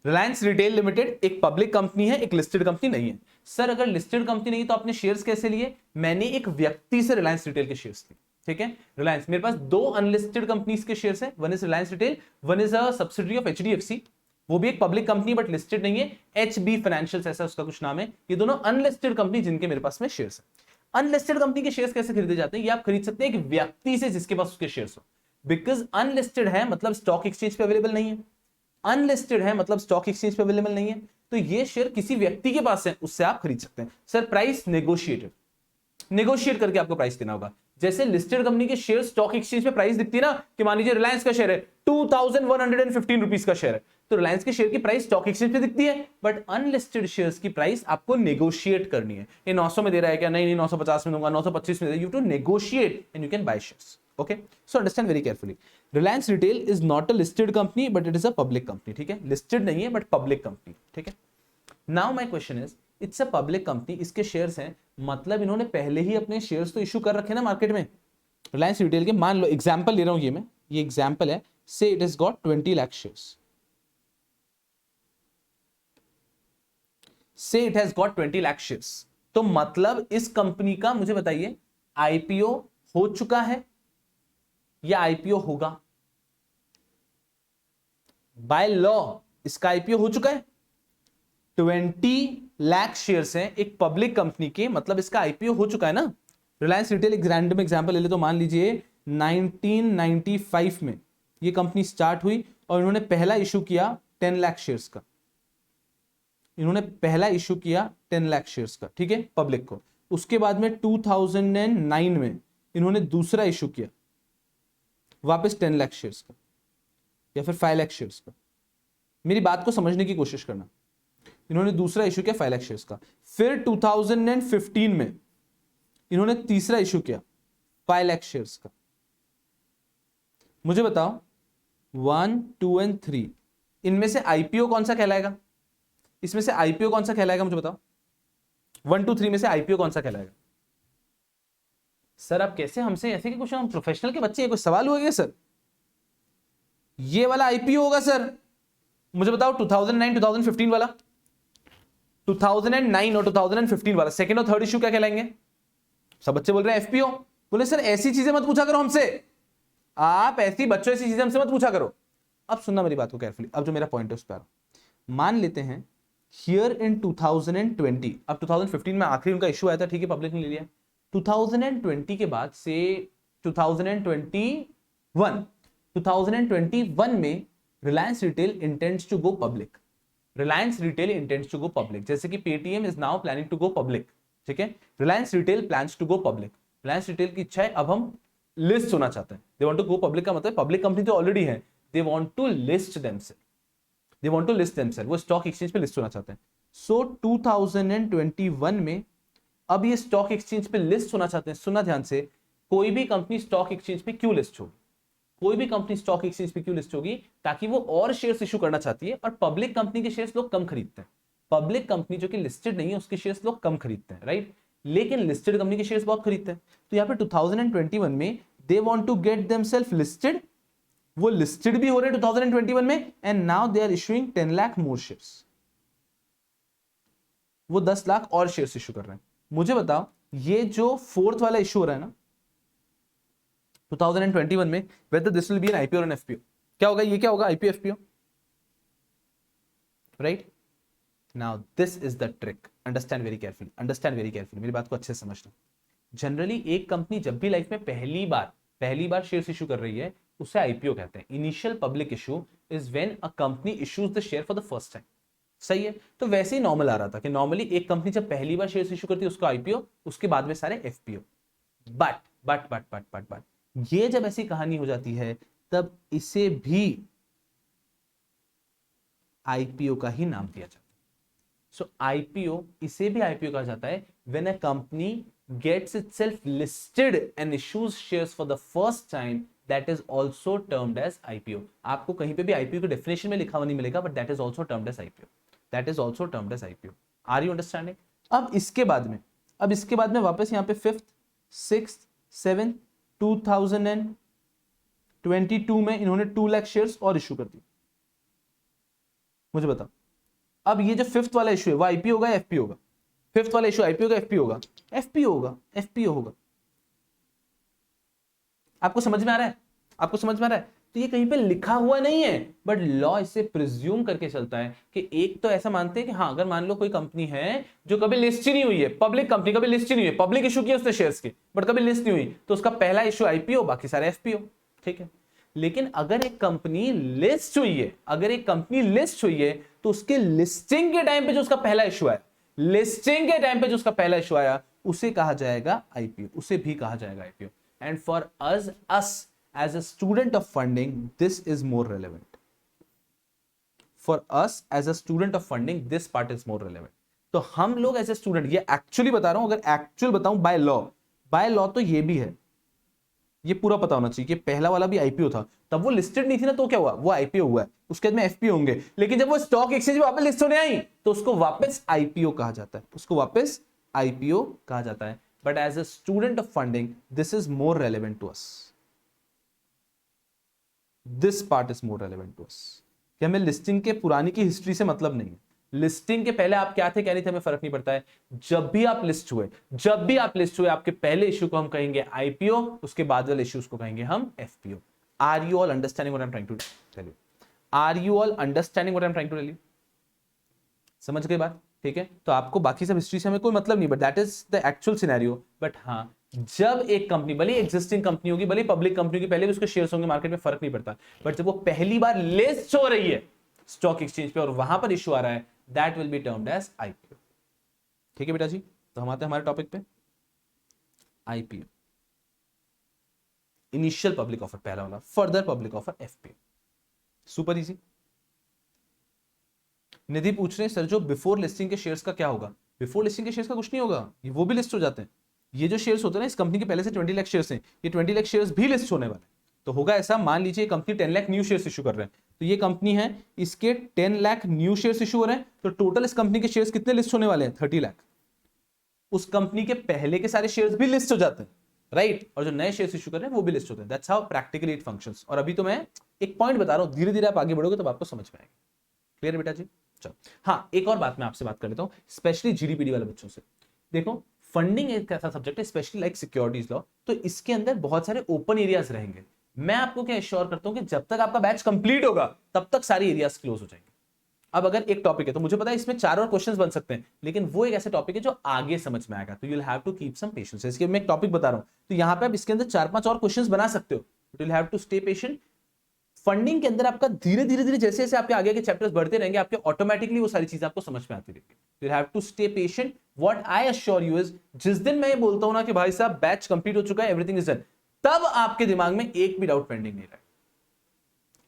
Reliance retail limited एक पब्लिक कंपनी है, एक लिस्टेड कंपनी नहीं है। सर अगर लिस्टेड कंपनी नहीं तो आपने शेयर्स कैसे लिए? मैंने एक व्यक्ति से रिलायंस रिटेल के शेयर्स लिए, ठीक है। रिलायंस, मेरे पास दो अनलिस्टेड कंपनीज के शेयर्स हैं, one is Reliance retail, one is a subsidiary of HDFC. वो भी एक पब्लिक कंपनी बट लिस्टेड नहीं है, एचबी फाइनेंशियल ऐसा उसका कुछ नाम है। ये दोनों अनलिस्टेड कंपनी जिनके मेरे पास में शेयर्स है। अनलिस्टेड कंपनी के शेयर्स कैसे खरीदे जाते हैं? ये आप खरीद सकते हैं एक व्यक्ति से जिसके पास उसके शेयर्स हो। बिकॉज अनलिस्टेड है मतलब स्टॉक एक्सचेंज पे अवेलेबल नहीं है, अनलिस्टेड है मतलब स्टॉक एक्सचेंज पे अवेलेबल नहीं है, तो ये शेयर किसी व्यक्ति के पास है, उससे आप खरीद सकते हैं। सर प्राइस नेगोशिएटेड, नेगोशिएट करके आपको प्राइस देना होगा। जैसे लिस्टेड कंपनी के शेयर स्टॉक एक्सचेंज पे प्राइस दिखती है ना, कि मान लीजिए रिलायंस का शेयर है 2115 रुपीज का शेयर है, तो रिलायंस के शेयर की प्राइस स्टॉक एक्सचेंज पे दिखती है, बट अनलिस्टेड शेयर्स की प्राइस आपको नेगोशिएट करनी है। ये 900 में दे रहा है क्या? नहीं 950 में दूंगा, 925 में दे, you to negotiate and you can buy shares. Okay, so understand very carefully. Reliance Retail is not a listed company, but it is a public company. ठीक है, listed नहीं है but public company. ठीक है. Now my question is, it's a public company. इसके shares हैं, मतलब इन्होंने पहले ही अपने shares तो issue कर रखे ना मार्केट में। Reliance Retail के, मान लो एग्जाम्पल ले रहा हूं ये एग्जाम्पल है, say it has got 20 lakh shares. Say it has got 20 lakh shares. तो मतलब इस कंपनी का मुझे बताइए IPO हो चुका है या आईपीओ होगा? बाय लॉ इसका आईपीओ हो चुका है। 20 लाख शेयर्स हैं एक पब्लिक कंपनी के, मतलब इसका आईपीओ हो चुका है ना। रिलायंस रिटेल एक रैंडम एग्जांपल ले ले तो मान लीजिए 1995 में ये कंपनी स्टार्ट हुई और इन्होंने पहला इशू किया 10 लाख शेयर्स का। इन्होंने पहला इशू किया 10 लाख शेयर्स का, ठीक है, पब्लिक को। उसके बाद में 2009 में इन्होंने दूसरा इशू किया वापस 10 लाख शेयर्स का या फिर 5 लाख शेयर्स का। मेरी बात को समझने की कोशिश करना। इन्होंने दूसरा इशू किया 5 लाख शेयर्स का, फिर 2015 में इन्होंने तीसरा इशू किया 5 लाख शेयर्स का। मुझे बताओ 1, 2 एंड 3 इनमें से आईपीओ कौन सा कहलाएगा? इसमें से आईपीओ कौन सा कहलाएगा मुझे बताओ। 1, 2, 3 में से आईपीओ कौन सा कहलाएगा? सर आप कैसे हमसे ऐसे के क्वेश्चन, हम प्रोफेशनल के बच्चे हैं, कोई सवाल हुआ क्या सर? ये वाला आईपीओ होगा सर। मुझे बताओ 2009 2015 वाला, 2009 और 2015 वाला सेकंड और थर्ड इशू क्या कहलाएंगे? सब बच्चे बोल रहे हैं एफपीओ। बोले सर ऐसी चीजें मत पूछा करो हमसे, आप ऐसी बच्चों ऐसी चीजें हमसे मत पूछा करो। अब सुनना मेरी बात को केयरफुली, अब जो मेरा पॉइंट है उस पर मान लेते हैं हियर इन 2020, अब 2015 में आखिरी उनका इशू आया था, ठीक है, पब्लिक ने ले लिया। 2020 के बाद से 2021 में Reliance Retail intends to go public. Reliance Retail intends to go public, जैसे कि Paytm is now planning to go public, ठीक है। Reliance Retail plans to go public. Reliance Retail की इच्छा है अब हम लिस्ट होना चाहते हैं। They want to go public का मतलब पब्लिक कंपनी तो ऑलरेडी है, they want to list themselves, they want to list themselves, वो स्टॉक एक्सचेंज पे लिस्ट होना चाहते हैं। सो 2021 में अब ये स्टॉक एक्सचेंज पे लिस्ट होना चाहते हैं। सुना ध्यान से, कोई भी कंपनी स्टॉक एक्सचेंज पे क्यों लिस्ट होगी? कोई भी कंपनी स्टॉक एक्सचेंज पे क्यों लिस्ट होगी? ताकि वो और शेयर्स इशू करना चाहती है, और पब्लिक कंपनी के शेयर्स लोग कम खरीदते हैं। पब्लिक कंपनी जो कि लिस्टेड नहीं है उसके शेयर्स लोग कम खरीदते हैं, राइट? लेकिन लिस्टेड कंपनी के शेयर्स बहुत खरीदते हैं। तो यहाँ पे 2021 में they want to get themselves listed, वो लिस्टेड भी हो रहे हैं 2021 में, and now they are issuing 10 lakh more shares. वो 10 लाख और शेयर्स इशू कर रहे हैं। मुझे बताओ, ये जो फोर्थ वाला इशू हो रहा है ना 2021 में, whether this will be an IPO or an FPO, क्या होगा? ये क्या होगा? IPO FPO, right? Now this is the trick, understand very carefully, understand very carefully, मेरी बात को अच्छे से समझना। जनरली एक कंपनी जब भी लाइफ में पहली बार शेयर्स इशू कर रही है उसे आईपीओ कहते हैं। Initial public issue is when a company issues the share for the first time. सही है? तो वैसे ही नॉर्मल आ रहा था कि नॉर्मली एक कंपनी जब पहली बार शेयर्स इशू करती है उसको आईपीओ, उसके बाद में सारे एफपीओ। बट ये जब ऐसी कहानी हो जाती है तब इसे भी आईपीओ का ही नाम दिया जाता है। सो आईपीओ, इसे भी आईपीओ कहा जाता है when a company gets itself listed and issues shares for the first time, that is also termed as IPO। आपको कहीं पे भी IPO की डेफिनेशन में लिखा हुआ नहीं मिलेगा, but that is also termed as IPO, that is also termed as IPO। Are you understanding? अब इसके बाद में वापस यहाँ पे 5th 6th 7th 2022 में इन्होंने 2 लाख शेयर्स और इशू कर दी। मुझे बताओ, अब ये जो 5th वाला इशू है वो आईपीओ होगा या एफपीओ होगा? 5th वाला इशू आईपीओ का एफपीओ होगा? एफपीओ होगा, एफपीओ होगा। आपको समझ में आ रहा है? आपको समझ में आ रहा है? तो ये कहीं पे लिखा हुआ नहीं है, बट लॉ इसे प्रिज्यूम करके चलता है कि एक तो ऐसा मानते हैं कि हाँ, अगर मान लो कोई कंपनी है जो कभी लिस्ट ही नहीं हुई है, पब्लिक कंपनी कभी लिस्ट ही नहीं हुई है, पब्लिक इशू किया उसने शेयर्स के, बट कभी लिस्ट नहीं हुई, तो उसका पहला इशू आईपीओ, बाकी सारे एफपीओ, ठीक है? लेकिन अगर एक कंपनी लिस्ट हुई है, तो उसके लिस्टिंग के टाइम पे जो उसका पहला इशू आया, उसे कहा जाएगा आईपीओ, उसे भी कहा जाएगा IPO. And for us as a student of funding this is more relevant. This part is more relevant. तो हम लोग एज ए स्टूडेंट, ये एक्चुअली बता रहा हूं, अगर एक्चुअल बताऊं बाय लॉ तो ये भी है, ये पूरा पता होना चाहिए कि पहला वाला भी आईपीओ था, तब वो लिस्टेड नहीं थी ना, तो क्या हुआ? वो आईपीओ हुआ है, उसके बाद में एफपीओ होंगे। लेकिन जब वो स्टॉक एक्सचेंज में वापस लिस्ट होने आई तो उसको वापस आईपीओ कहा जाता है, but as a student of funding this is more relevant to us, this part is more relevant to us, कि हमें लिस्टिंग के पुरानी की हिस्ट्री से मतलब नहीं है। लिस्टिंग के पहले आप क्या थे क्या नहीं थे हमें फर्क नहीं पड़ता है। जब भी आप लिस्ट हुए आपके पहले इश्यू को हम कहेंगे आईपीओ, उसके बाद वाले इश्यूज को कहेंगे हम FPO. Are you all understanding what I am trying to tell you? समझ गए बात? ठीक है? तो आपको बाकी सब हिस्ट्री से हमें कोई मतलब नहीं, but that is the actual scenario. But हाँ, जब एक कंपनी, भले एग्जिस्टिंग कंपनी होगी, भले पब्लिक कंपनी की पहले भी उसके शेयर्स होंगे मार्केट में, फर्क नहीं पड़ता, बट जब वो पहली बार लिस्ट हो रही है स्टॉक एक्सचेंज पे और वहां पर इश्यू आ रहा है, that will be termed as IPO. ठीक है बेटा जी? तो हम आते हैं हमारे टॉपिक पे, आईपीओ, इनिशियल पब्लिक ऑफर पहला वाला, further public offer FPO. Super easy. Nidhi पूछ रहे हैं सर जो बिफोर लिस्टिंग के शेयर्स का क्या होगा? बिफोर लिस्टिंग के शेयर्स का कुछ नहीं होगा, वो भी लिस्ट हो जाते हैं। ये जो शेयर्स होते हैं ना, इस कंपनी के पहले से 20 लाख शेयर्स हैं, ये 20 लाख शेयर्स भी लिस्ट होने वाले। तो होगा ऐसा, मान लीजिए company 10 lakh new shares issue कर रहे हैं, तो ये कंपनी है, इसके 10 लाख न्यू शेयर्स इशू हो रहे हैं, तो टोटल इस कंपनी के शेयर्स कितने लिस्ट होने वाले हैं? 30 लाख। उस कंपनी के पहले के सारे शेयर्स भी लिस्ट हो जाते हैं, राइट? और जो नए शेयर्स इशू कर रहे हैं वो भी लिस्ट होते हैं। That's how practically it functions. और अभी तो मैं एक पॉइंट बता रहा हूं, धीरे धीरे आप आगे बढ़ोगे तब आपको समझ में आएगा। क्लियर बेटा जी? चलो, हाँ, एक और बात मैं आपसे बात कर लेता हूं, स्पेशली जीडीपीडी वाले बच्चों से। देखो, फंडिंग एक ऐसा सब्जेक्ट है, स्पेशली लाइक सिक्योरिटीज लॉ, तो इसके अंदर बहुत सारे ओपन एरियाज रहेंगे। मैं आपको क्या एश्योर करता हूं कि जब तक आपका बैच कंप्लीट होगा तब तक सारी एरियाज क्लोज हो जाएंगे। अब अगर एक टॉपिक है तो मुझे पता है इसमें 4 और क्वेश्चंस बन सकते हैं, लेकिन वो एक ऐसे टॉपिक है जो आगे समझ में आएगा, तो you will have to keep some patience. इसके मैं एक टॉपिक बता रहा हूं, तो यहां पे आप इसके अंदर 4-5 और क्वेश्चंस बना सकते हो, but you will have to stay patient. Funding के अंदर आपका धीरे धीरे जैसे जैसे आपके आगे के चैप्टर्स बढ़ते रहेंगे, आपके ऑटोमेटिकली वो सारी चीजें आपको समझ में आती रहेगी। You have to stay patient. What I assure you is, जिस दिन मैं ये बोलता हूं ना कि भाई साहब बैच कंप्लीट हो चुका है, एवरीथिंग इज डन, तब आपके दिमाग में एक भी डाउट पेंडिंग नहीं रहा।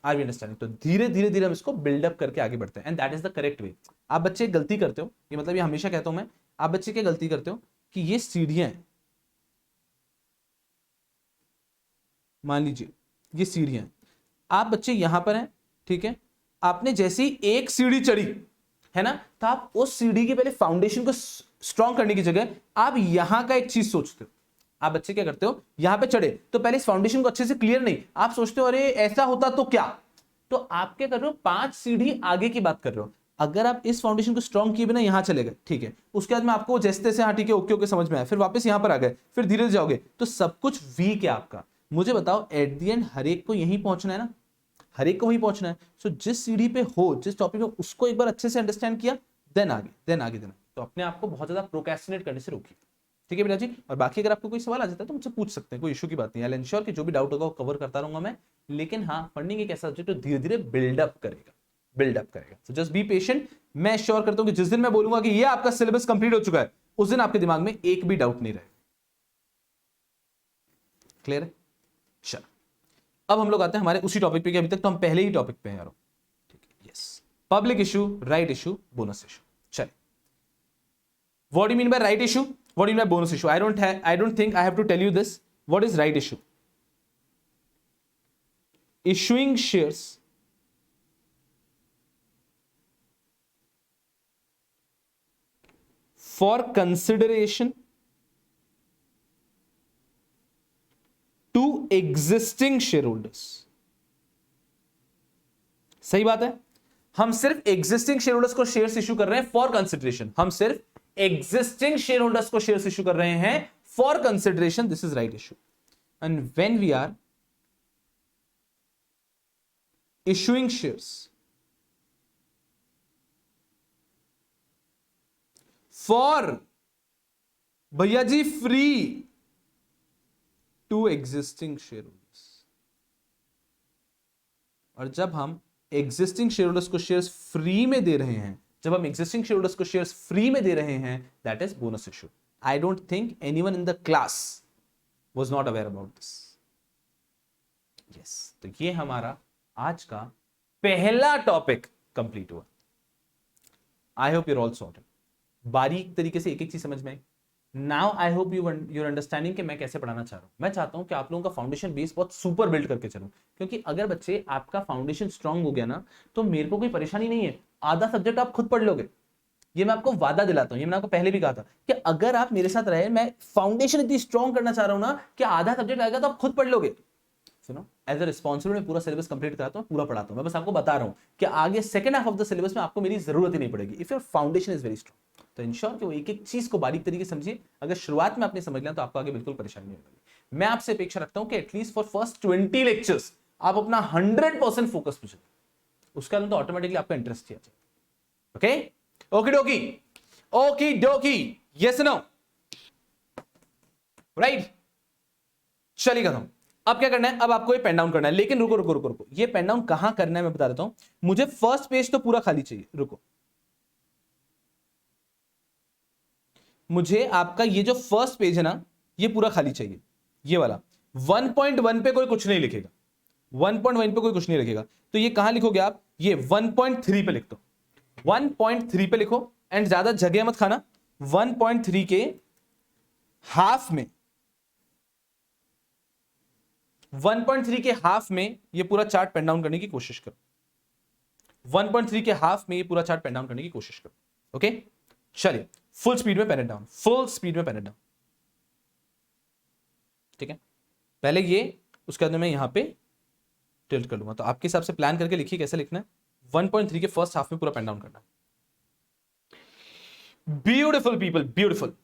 Are we understanding? तो धीरे धीरे हम इसको बिल्डअप करके आगे बढ़ते हैं, and that is the correct way. आप बच्चे गलती करते हो, ये मतलब ये हमेशा कहता हूं मैं, आप बच्चे क्या गलती करते हो कि ये सीढ़ियां हैं, मान लीजिए ये सीढ़ियां हैं। आप बच्चे यहां पर हैं, ठीक है, आपने जैसी एक सीढ़ी चढ़ी है ना, तो आप उस सीढ़ी के पहले फाउंडेशन को स्ट्रॉन्ग करने की जगह आप यहां का एक चीज सोचते हो। आप बच्चे क्या करते हो, यहां पे चढ़े तो पहले इस फाउंडेशन को अच्छे से क्लियर नहीं, आप सोचते हो अरे ऐसा होता तो क्या, तो आप क्या कर रहे हो, 5 सीढ़ी आगे की बात कर रहे हो। अगर आप इस फाउंडेशन को स्ट्रॉन्ग किए बिना यहां चले गए, ठीक है, उसके बाद में आपको जैसे तैसे हाँ ठीक है ओके ओके समझ में आया, फिर वापस यहां पर आ गए, फिर धीरे धीरे जाओगे तो सब कुछ वीक है आपका। मुझे बताओ एट द एंड हर एक को यहीं पहुंचना है ना, हर एक को वहीं पहुंचना है। सो जिस सीढ़ी पे हो, जिस टॉपिक में, उसको एक बार अच्छे से अंडरस्टैंड किया, देन आगे देन आगे देन, तो अपने आप को बहुत ज्यादा प्रोक्रेस्टिनेट करने से रोकिए। ठीक है बेटा जी। और बाकी अगर आपको कोई सवाल आ जाता है तो मुझसे पूछ सकते हैं, कोई इशू की बात नहीं है। आई एंश्योर कि जो भी डाउट होगा वो कवर करता रहूंगा मैं। लेकिन हाँ, फंडिंग एक ऐसा सब्जेक्ट जो धीरे धीरे बिल्डअप करेगा, बिल्डअप करेगा। So just be patient. मैं श्योर करता हूं कि जिस दिन मैं बोलूंगा कि ये आपका सिलेबस कंप्लीट हो चुका है, उस दिन आपके दिमाग में एक भी डाउट नहीं रहेगा। क्लियर है? चलो अब हम लोग आते हैं हमारे उसी टॉपिक पे कि अभी तक तो हम पहले ही टॉपिक पे हैं यार। ठीक है, yes, public issue, right issue, bonus issue. चलिए, what do you mean by right issue, what do you mean by bonus issue? I don't think I have to tell you this. What is right issue? issuing shares for consideration to existing shareholders। सही बात है, हम सिर्फ existing share holders को shares issue कर रहे हैं for consideration. हम सिर्फ एग्जिस्टिंग शेयर होल्डर्स को शेयर्स इशू कर रहे हैं for consideration. This is right issue. And when we are issuing shares for भैया जी free to existing share holders, और जब हम एग्जिस्टिंग शेयर होल्डर्स को शेयर्स फ्री में दे रहे हैं, जब हम एग्जिस्टिंग शेयर होल्डर्स को शेयर्स फ्री में दे रहे हैं, that is bonus issue. I don't think anyone in the class was not aware about this. Yes, तो ये हमारा आज का पहला टॉपिक कंप्लीट हुआ। I hope you're all sorted, बारीक तरीके से एक एक चीज समझ में आई। Now I hope you're understanding कि मैं कैसे पढ़ाना चाह रहा हूं। मैं चाहता हूं कि आप लोगों का फाउंडेशन बेस बहुत सुपर बिल्ड करके चलूं, क्योंकि अगर बच्चे आपका फाउंडेशन स्ट्रांग हो गया ना, तो मेरे को कोई परेशानी नहीं है, आधा सब्जेक्ट आप खुद पढ़ लोगे। ये मैं आपको वादा दिलाता हूं, ये मैंने आपको पहले भी कहा था कि अगर आप मेरे साथ रहे, मैं फाउंडेशन इतनी स्ट्रांग करना चाह रहा हूं ना कि आधा सब्जेक्ट आएगा तो आप खुद पढ़ लोगे। सुनो, एज अ रिस्पॉन्सिबल मैं पूरा सिलेबस कंप्लीट कराता हूं, पूरा पढ़ाता हूं। मैं बस आपको बता रहा हूं कि आगे second half of the syllabus में आपको मेरी जरूरत ही नहीं पड़ेगी if your foundation is very strong. तो इंश्योर कि वो एक एक चीज को बारीक तरीके से समझिए। अगर शुरुआत में आपने समझ लिया तो आपको आगे बिल्कुल परेशानी नहीं होगी। मैं आपसे अपेक्षा रखता हूं कि एटलीस्ट फॉर फर्स्ट 20 लेक्चर्स आप अपना 100% फोकस पे चलिए, उसके बाद तो ऑटोमेटिकली आपका इंटरेस्ट ही आ जाएगा। Okay, okay डोकी, okay डोकी, yes no, right. चलिए खत्म। अब क्या करना है, अब आपको ये पेन डाउन करना है। लेकिन रुको रुको रुको रुको, ये पेन डाउन कहां करना है मैं बता देता हूं। मुझे फर्स्ट पेज तो पूरा खाली चाहिए। रुको, मुझे आपका ये जो फर्स्ट पेज है ना, ये पूरा खाली चाहिए, ये वाला। 1.1 पे कोई कुछ नहीं लिखेगा, 1.1 पे कोई कुछ नहीं लिखेगा। तो ये कहां लिखोगे आप, ये 1.3 पे लिख दो, 1.3 पे लिखो। एंड ज्यादा जगह मत खाना, 1.3 के हाफ में, 1.3 के हाफ में ये पूरा चार्ट पेन डाउन करने की कोशिश करो। 1.3 के हाफ में ये पूरा चार्ट पेन डाउन करने की कोशिश करो। ओके, चलिए फुल स्पीड में pen it down, full speed में पेन इट डाउन। ठीक है, पहले ये, उसके बाद मैं यहां पे टिल्ट कर लूंगा। तो आपके हिसाब से प्लान करके लिखिए कैसे लिखना है। 1.3 के फर्स्ट हाफ में पूरा पेन डाउन करना है। Beautiful people, beautiful.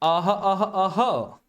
Aha aha aha.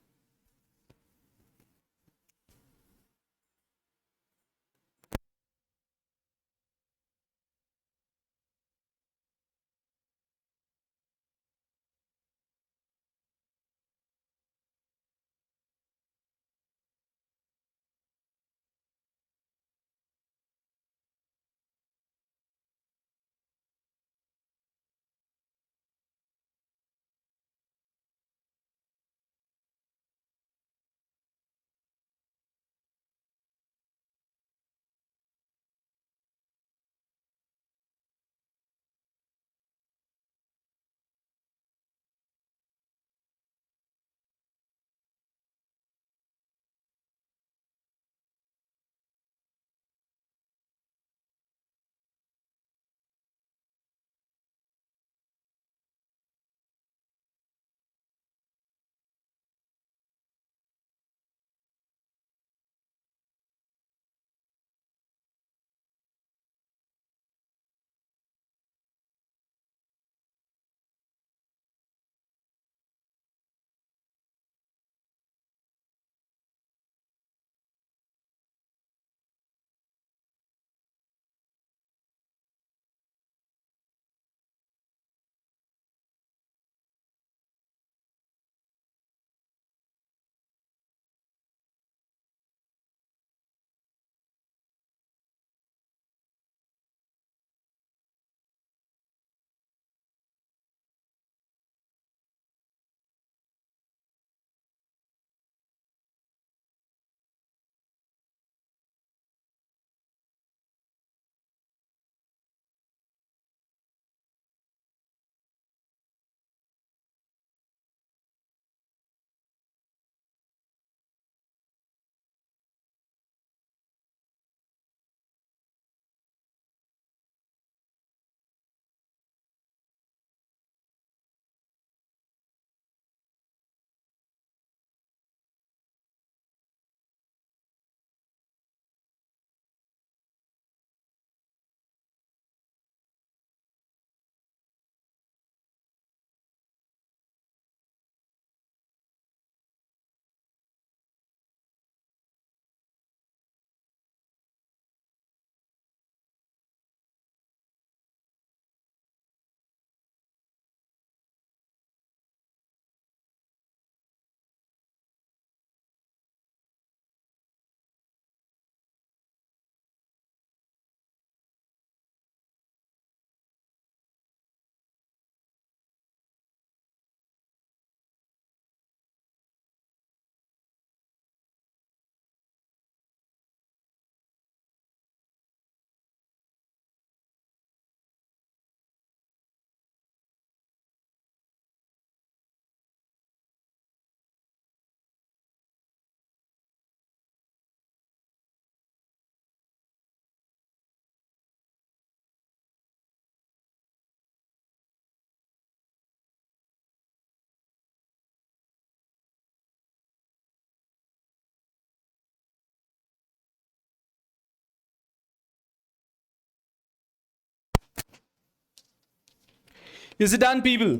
Is it done people?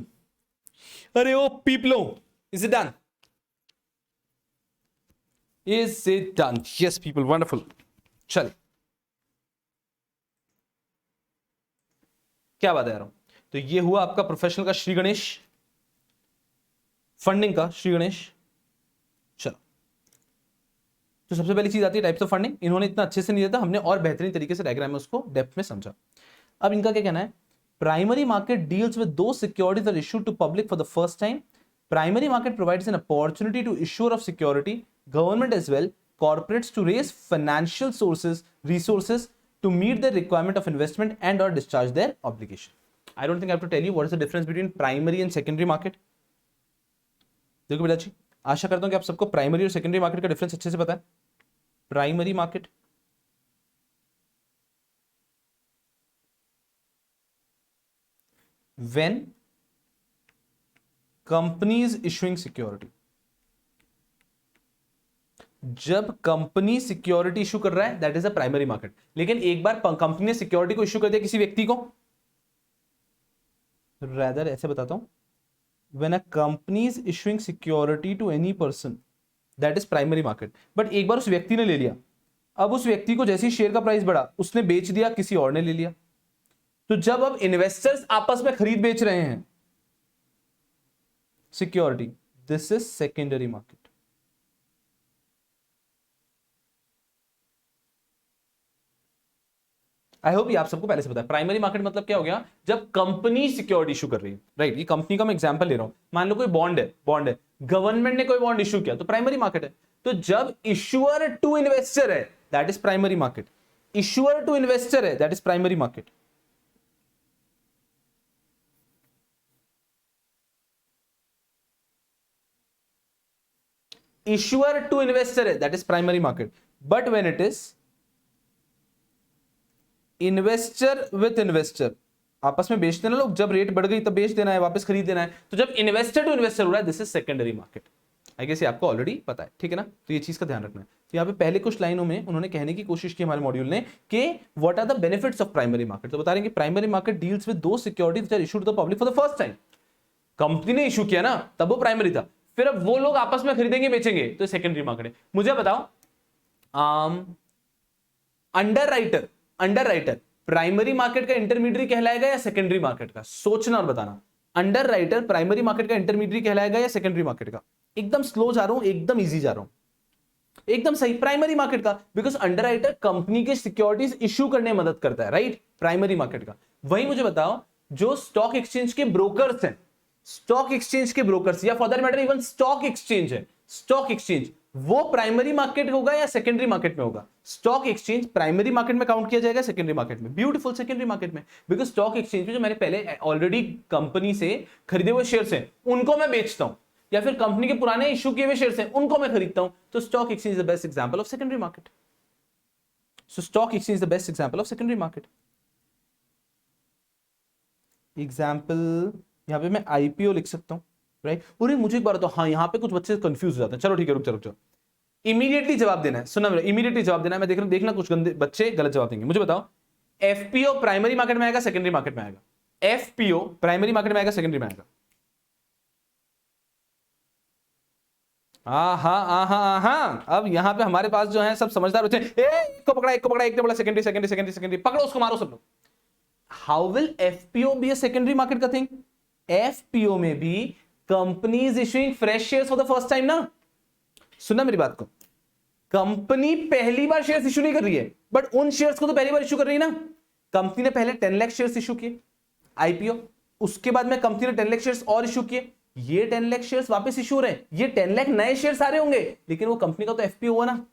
अरे ओ पीपलो, is it done? Is it done? Yes people, wonderful. चल, क्या बात है यार। तो ये हुआ आपका प्रोफेशनल का श्री गणेश, फंडिंग का श्री गणेश। चलो, तो सबसे पहली चीज आती है टाइप्स ऑफ फंडिंग। इन्होंने इतना अच्छे से नहीं दिया था, हमने और बेहतरीन तरीके से डायग्राम में उसको डेप्थ में समझा। अब इनका क्या कहना है? Primary market deals with those securities that issued to public for the first time. Primary market provides an opportunity to issuer of security, government as well, corporates to raise financial resources to meet their requirement of investment and or discharge their obligation. I don't think I have to tell you what is the difference between primary and secondary market. देखो बेटा जी, आशा करता हूं कि आप सबको primary और secondary market का difference अच्छे से पता है। Primary market, when company is issuing security, जब कंपनी सिक्योरिटी इशू कर रहा है that is a primary market. लेकिन एक बार कंपनी ने सिक्योरिटी को इशू कर दिया किसी व्यक्ति को, रैदर ऐसे बताता हूं, when a company is issuing security to any person that is primary market. But एक बार उस व्यक्ति ने ले लिया, अब उस व्यक्ति को जैसे ही शेयर का प्राइस बढ़ा उसने बेच दिया, किसी और ने ले लिया। तो जब अब इन्वेस्टर्स आपस में खरीद बेच रहे हैं security, this is secondary market. I hope ये आप सबको पहले से पता है। प्राइमरी मार्केट मतलब क्या हो गया? जब कंपनी सिक्योरिटी इशू कर रही है, राइट। ये कंपनी का मैं एग्जांपल ले रहा हूं। मान लो कोई बॉन्ड है, गवर्नमेंट ने कोई बॉन्ड इशू किया तो प्राइमरी मार्केट है। तो जब इशुअर टू इन्वेस्टर है that is primary market. Issuer to investor है that is primary market. Issuer to investor है that is primary market. But when it is investor with investor, आपस में बेचते ना लोग, जब रेट बढ़ गई तब बेच देना है, वापस खरीद देना है। तो जब इन्वेस्टर टू इन्वेस्टर हो रहा है this is secondary market. I guess ये आपको ऑलरेडी पता है, ठीक है ना। तो ये चीज का ध्यान रखना है। तो यहाँ पे पहले कुछ लाइनों में उन्होंने कहने की कोशिश की हमारे मॉड्यूल ने कि what are the benefits of primary market. तो बता रहे हैं कि primary market deals with those securities that issued to the public for the first time. Company ने इशू किया ना, तब वो प्राइमरी था, फिर अब वो लोग आपस में खरीदेंगे बेचेंगे तो सेकेंडरी मार्केट है। मुझे बताओ, अंडर राइटर प्राइमरी मार्केट का इंटरमीडिएट कहलाएगा या सेकेंडरी मार्केट का? सोचना और बताना। अंडर राइटर प्राइमरी मार्केट का इंटरमीडिएट कहलाएगा या सेकेंडरी मार्केट का? एकदम स्लो जा रहा हूं, एकदम इजी जा रहा हूं, एकदम सही, प्राइमरी मार्केट का। बिकॉज अंडर राइटर कंपनी के सिक्योरिटीज इशू करने में मदद करता है, राइट, प्राइमरी मार्केट का। वही मुझे बताओ, जो स्टॉक एक्सचेंज के ब्रोकर्स हैं, स्टॉक एक्सचेंज के ब्रोकर्स या for that matter even stock exchange है, स्टॉक एक्सचेंज, वो प्राइमरी मार्केट होगा या सेकेंडरी मार्केट में होगा? स्टॉक एक्सचेंज प्राइमरी मार्केट में काउंट किया जाएगा, सेकेंडरी मार्केट में? ब्यूटीफुल, सेकेंडरी मार्केट में। बिकॉज स्टॉक एक्सचेंज में जो मैंने पहले ऑलरेडी कंपनी से खरीदे हुए शेयर्स हैं उनको मैं बेचता हूं, या फिर कंपनी के पुराने इशू किए हुए शेयर्स हैं उनको मैं खरीदता हूं। तो stock exchange is the best example of secondary market. So stock exchange is the best example of secondary market. Example यहां पे मैं आईपीओ लिख सकता हूं, राइट। और मुझे एक बार तो, हाँ, यहाँ पे कुछ बच्चे कंफ्यूज हो जाते हैं। चलो ठीक है, रुक जाओ, इमीडिएटली जवाब देना है, सुनना मेरा, इमीडिएटली जवाब देना है। मैं देख रहा हूं, देखना कुछ गंदे बच्चे गलत जवाब देंगे। मुझे बताओ, एफपीओ प्राइमरी मार्केट में आएगा, सेकेंडरी मार्केट में आएगा? एफपीओ प्राइमरी मार्केट में आएगा, सेकेंडरी में आएगा? हाँ। अब यहां पे हमारे पास जो है सब समझदार बच्चे, एक को पकड़ा, एक ने बोला सेकेंडरी, पकड़ो उसको, मारो सब लोग। How will FPO be a secondary market का थिंग? एफपीओ में भी company is issuing fresh shares for the first time ना। सुनना मेरी बात को, कंपनी पहली बार शेयर्स इशू नहीं कर रही है, बट उन शेयर्स को तो पहली बार इशू कर रही है ना। कंपनी ने पहले 10 लाख शेयर्स इशू किए आईपीओ, उसके बाद में कंपनी ने 10 लाख शेयर्स और इशू किए, ये 10 लाख शेयर्स वापस इशू हो रहे हैं, ये 10 लाख नए शेयर्स आ रहे होंगे, लेकिन वो कंपनी का तो एफपीओ हुआ ना,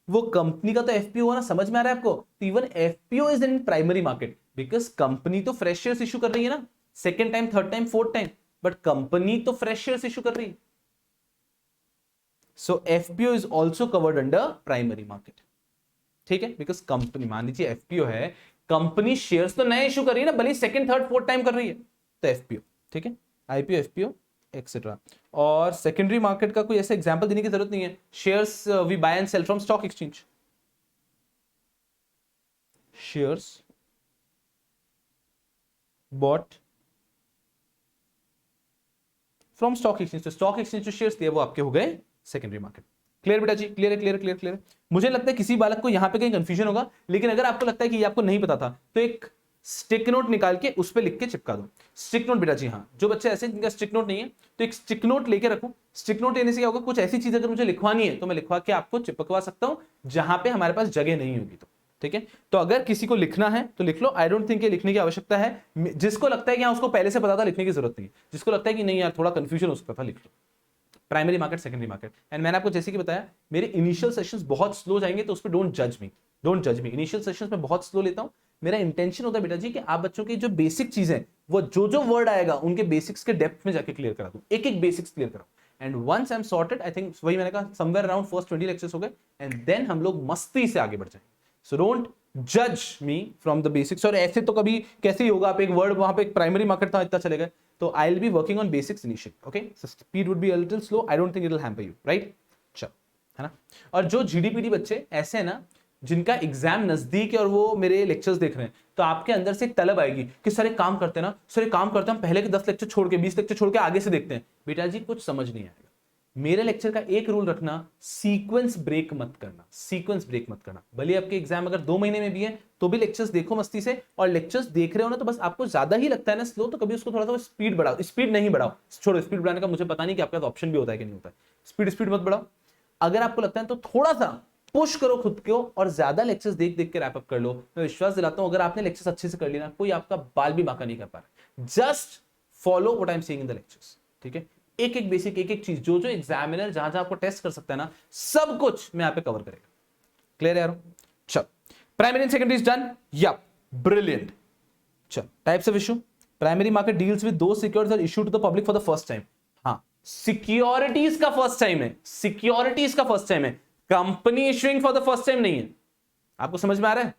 वो कंपनी का तो एफपीओ हुआ ना। समझ में आ रहा है आपको? Even FPO is in primary market because company तो फ्रेश शेयर्स इशू कर रही है ना, second time, third time, fourth time, but company तो फ्रेश शेयर्स इशू कर रही है। So FPO is also covered under primary market, ठीक है। बिकॉज कंपनी, मान लीजिए एफपीओ है, कंपनी शेयर्स तो नए इशू कर रही है ना, भले सेकंड, थर्ड, फोर्थ टाइम कर रही है, तो एफपीओ, ठीक है। IPO, FPO etcetera. और सेकेंडरी मार्केट का कोई ऐसा एग्जांपल देने की जरूरत नहीं है। Shares we buy and sell from stock exchange, shares bought from stock exchange. तो स्टॉक एक्सचेंज जो शेयर्स थे वो आपके हो गए सेकेंडरी मार्केट। क्लियर बेटा जी? क्लियर है, क्लियर क्लियर क्लियर। मुझे लगता है किसी बालक को यहां पे कहीं कंफ्यूजन होगा, लेकिन अगर आपको लगता है कि ये आपको नहीं पता था तो एक स्टिक नोट निकाल के उस पर लिख के चिपका दो। स्टिक नोट बेटा जी, हाँ, जो बच्चे ऐसे जिनका स्टिक नोट नहीं है तो एक स्टिक नोट लेके रखो। स्टिक नोट लेने से क्या होगा, कुछ ऐसी चीज अगर मुझे लिखवानी है तो मैं लिखवा के आपको चिपकवा सकता हूं जहां पे हमारे पास जगह नहीं होगी। तो ठीक है, तो अगर किसी को लिखना है तो लिख लो। आई डोंट थिंक लिखने की आवश्यकता है। जिसको लगता है कि हाँ उसको पहले से पता था, लिखने की जरूरत नहीं है। जिसको लगता है कि नहीं यार थोड़ा कंफ्यूजन हो सकता था, लिख लो primary market secondary market. And मैंने आपको जैसे कि बताया मेरे इनिशियल सेशंस बहुत स्लो जाएंगे, तो उस पर डोंट जज मी, डोंट जज मी। इनिशियल सेशंस में बहुत स्लो लेता हूं। मेरा इंटेंशन होता है बेटा जी कि आप बच्चों की जो बेसिक चीजें, वो जो वर्ड आएगा उनके बेसिक्स के डेप्थ में जाके क्लियर करा दूं, एक एक बेसिक्स क्लियर कराऊं। And once I am sorted, I think वही मैंने कहा समवेयर अराउंड फर्स्ट 20 लेक्चर्स हो गए, एंड देन हम लोग मस्ती से आगे बढ़ जाएंगे। सो डोंट जज मी फ्रॉम द बेसिक्स। और ऐसे तो कभी कैसे ही होगा, आप एक वर्ड वहां पे एक प्राइमरी मार्केट था इतना चलेगा, तो आई will be working on basics initial. Okay, so speed would be a little slow, I don't think it will hamper you, right? चलो, है ना। और जो जीडीपीडी बच्चे ऐसे हैं ना जिनका एग्जाम नजदीक है और वो मेरे लेक्चर्स देख रहे हैं, तो आपके अंदर से एक तलब आएगी कि सर एक काम करते हैं ना, सर एक काम करते हैं हम पहले के 10 लेक्चर छोड़ के 20 लेक्चर छोड़ के आगे से देखते हैं। बेटा जी कुछ समझ नहीं आएगा। मेरे लेक्चर का एक रूल रखना, सीक्वेंस ब्रेक मत करना, सीक्वेंस ब्रेक मत करना। भले आपके एग्जाम अगर 2 महीने में भी है तो भी लेक्चर्स देखो मस्ती से, और लेक्चर्स देख रहे हो ना तो बस आपको ज्यादा ही लगता है ना स्लो, तो कभी उसको थोड़ा सा स्पीड बढ़ाओ। स्पीड नहीं बढ़ाओ, छोड़ो, स्पीड बढ़ाने का मुझे पता नहीं कि आपके पास ऑप्शन भी होता है कि नहीं होता है। स्पीड मत बढ़ाओ। अगर आपको लगता है तो थोड़ा सा पुश करो खुद को और ज्यादा लेक्चर्स देख देख के रैप अप कर लो। मैं विश्वास दिलाता हूं अगर आपने लेक्चर्स अच्छे से कर लिया ना, कोई आपका बाल भी बांका नहीं कर पा रहा। Just follow what I am saying in the lectures, ठीक है? एक एक बेसिक, एक एक चीज, जो एग्जामिनर जहां जहां आपको टेस्ट कर सकता है ना, सब कुछ मैं यहां पे कवर करेगा। क्लियर है यार? चल, primary and secondary is done. Yup, brilliant. चल, types of issue. Primary market deals with those securities are issued to the public for the first time. हाँ, सिक्योरिटीज का फर्स्ट टाइम है, सिक्योरिटीज का first time है, company issuing for the first time नहीं है। आपको समझ में आ रहा है?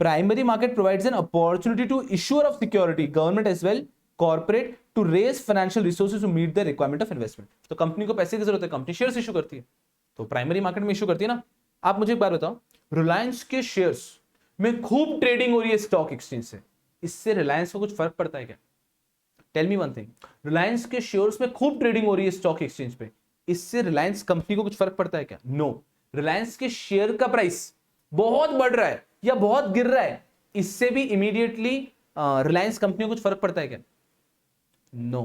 Primary market provides an opportunity to issuer of security, government as well corporate, to raise financial resources to meet the requirement of investment. तो कंपनी को पैसे की जरूरत है, कंपनी शेयर्स इशू करती है, तो प्राइमरी मार्केट में इशू करती है ना। आप मुझे एक बार बताओ, रिलायंस के शेयर्स में खूब ट्रेडिंग हो रही है स्टॉक एक्सचेंज से, इससे रिलायंस को कुछ फर्क पड़ता है क्या? Tell me one thing, Reliance के शेयर्स में खूब ट्रेडिंग हो रही है स्टॉक एक्सचेंज पे, इससे रिलायंस कंपनी को कुछ फर्क पड़ता है क्या? नो। रिलायंस के शेयर का प्राइस बहुत बढ़ रहा है या बहुत गिर रहा है, इससे भी इमीडिएटली रिलायंस कंपनी को कुछ फर्क पड़ता है क्या? नो।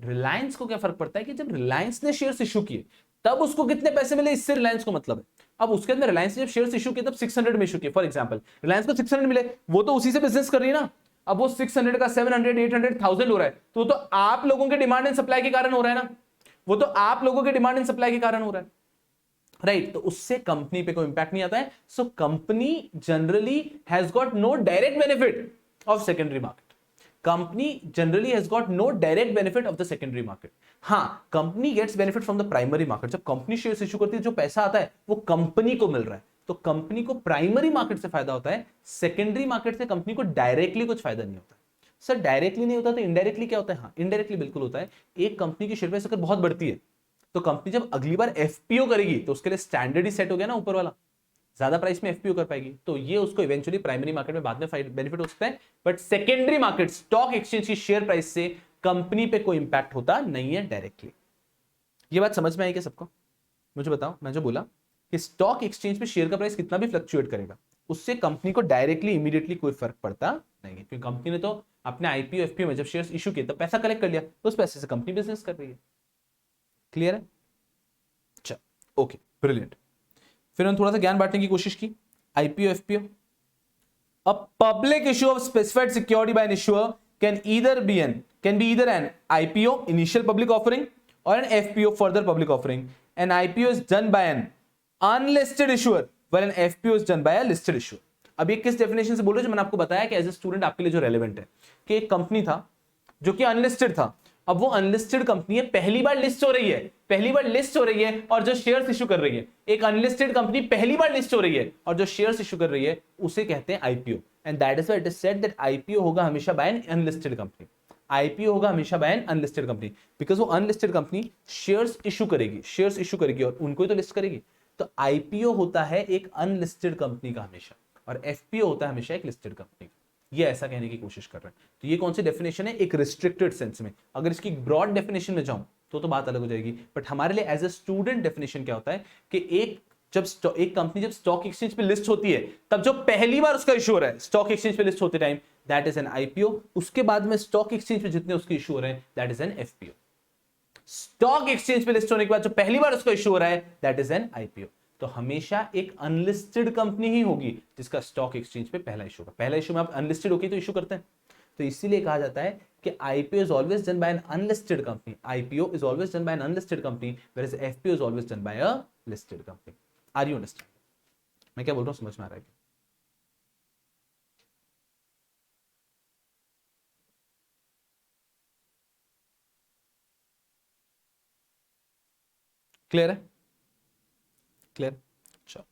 रिलायंस को क्या फर्क पड़ता है कि जब रिलायंस ने शेयर्स इशू किए तब उसको कितने पैसे मिले, इससे रिलायंस को मतलब है। अब उसके अंदर रिलायंस ने जब शेयर्स इशू किए तब 600 में इशू किए, फॉर एग्जांपल रिलायंस को 600 मिले, वो तो उसी से बिजनेस कर रही है ना। अब वो 600 का 700, 800, 1000 हो रहा है, तो आप लोगों के डिमांड एंड सप्लाई के कारण हो रहा है ना, वो तो आप लोगों के डिमांड एंड सप्लाई के कारण हो रहा है, राइट? तो उससे कंपनी पे कोई इंपैक्ट नहीं आता है। So company generally has got no direct benefit of secondary market. Company generally has got no direct benefit of the secondary market. हाँ, company gets benefit from the primary market. जब company shares issue करती है, जो पैसा आता है वो company को मिल रहा है, तो कंपनी को प्राइमरी मार्केट से फायदा होता है। सेकेंडरी मार्केट से कंपनी को डायरेक्टली कुछ फायदा नहीं होता। सर डायरेक्टली नहीं होता तो इनडायरेक्टली क्या होता है? हाँ, इनडायरेक्टली बिल्कुल होता है। एक कंपनी की शेयर प्राइस अगर बहुत बढ़ती है तो कंपनी जब अगली बार एफपीओ करेगी तो उसके लिए स्टैंडर्ड ही सेट हो गया ना ऊपर वाला, ज्यादा प्राइस में एफपीओ कर पाएगी, तो ये उसको इवेंचुअली प्राइमरी मार्केट में बाद में बेनिफिट हो सकता है। But secondary market stock exchange की शेयर प्राइस से कंपनी पे कोई इंपैक्ट होता नहीं है डायरेक्टली। ये बात समझ में आई क्या सबको? मुझे बताओ, मैं जो बोला कि स्टॉक एक्सचेंज पे शेयर का प्राइस कितना भी फ्लक्चुएट करेगा, उससे कंपनी को डायरेक्टली इमीडिएटली कोई फर्क पड़ता नहीं है, क्योंकि कंपनी ने तो अपने आईपीओ एफपीओ में जब शेयर्स इशू किए तब पैसा कलेक्ट कर लिया, तो उस पैसे से कंपनी बिजनेस कर रही है। क्लियर है? चलो, ओके, ब्रिलियंट। फिर हम थोड़ा सा ज्ञान बांटने की कोशिश की। IPO FPO, a public issue of specified security by an issuer can be either an IPO initial public offering और an FPO further public offering. An IPO is done by an unlisted issuer when an FPO is done by a listed issuer. अब ये किस definition से बोल रहे हो? जो मैंने आपको बताया कि एज ए स्टूडेंट आपके लिए जो रेलेवेंट है, कि एक कंपनी था जो कि अनलिस्टेड था, अब वो अनलिस्टेड कंपनी है, पहली बार लिस्ट हो रही है, पहली बार लिस्ट हो रही है और जो शेयर्स इशू कर रही है, एक अनलिस्टेड कंपनी पहली बार लिस्ट हो रही है और जो शेयर्स इशू कर रही है, उसे कहते हैं IPO. And that is why it is said that IPO होगा हमेशा by an unlisted company. IPO होगा हमेशा by an unlisted company, because वो अनलिस्टेड कंपनी शेयर्स इशू करेगी और उनको ही तो लिस्ट करेगी। तो आईपीओ होता है एक अनलिस्टेड कंपनी का हमेशा, और एफपीओ होता है हमेशा एक लिस्टेड कंपनी का। ये ऐसा कहने की कोशिश कर रहे हैं। तो ये कौन सी डेफिनेशन है, एक रिस्ट्रिक्टेड सेंस में। अगर इसकी ब्रॉड डेफिनेशन में जाऊं तो बात अलग हो जाएगी, बट हमारे लिए एज ए स्टूडेंट डेफिनेशन क्या होता है कि एक कंपनी जब स्टॉक एक्सचेंज पे लिस्ट होती है, तब जो पहली बार उसका इशू हो रहा है स्टॉक एक्सचेंज पे लिस्ट होते time, that is an IPO. उसके बाद में स्टॉक एक्सचेंज पे जितने उसके इशू हो रहे हैं, that is an FPO. Stock exchange पे लिस्ट होने के बाद जो पहली बार उसका इशू हो रहा है, दैट इज एन आईपीओ। तो हमेशा एक अनलिस्टेड कंपनी ही होगी जिसका स्टॉक एक्सचेंज पे पहला इशू होगा। पहला इशू में आप अनलिस्टेड होगी तो इशू करते हैं, तो इसीलिए कहा जाता है कि IPO is always done by an unlisted company. IPO is always done by an unlisted company, whereas FPO is always done by a listed company. Are you understand? मैं क्या बोल रहा हूँ, समझ में आ रहा है? क्लियर है? क्लियर? चलो,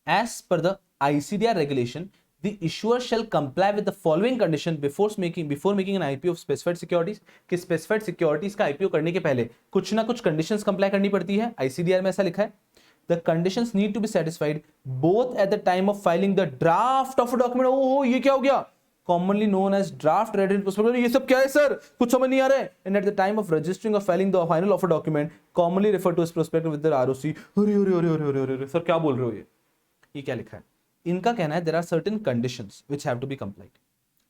as per the ICDR regulation, the issuer shall comply with the following condition before making an IPO of specified securities। कि specified securities का IPO करने के पहले कुछ ना कुछ conditions comply करनी पड़ती है। ICDR में ऐसा लिखा है, the conditions need to be satisfied both at the time of filing the draft of a document। ओहो, ये क्या हो गया? Commonly known as draft ready prospectus। ये सब क्या है सर, कुछ समझ नहीं आ रहा है। And at the time of registering or filing the final offer document, commonly referred to as prospectus with the ROC। अरे अरे अरे अरे अरे अरे सर क्या बोल रहे हो? ये क्या लिखा है? इनका कहना है there are certain conditions which have to be complied.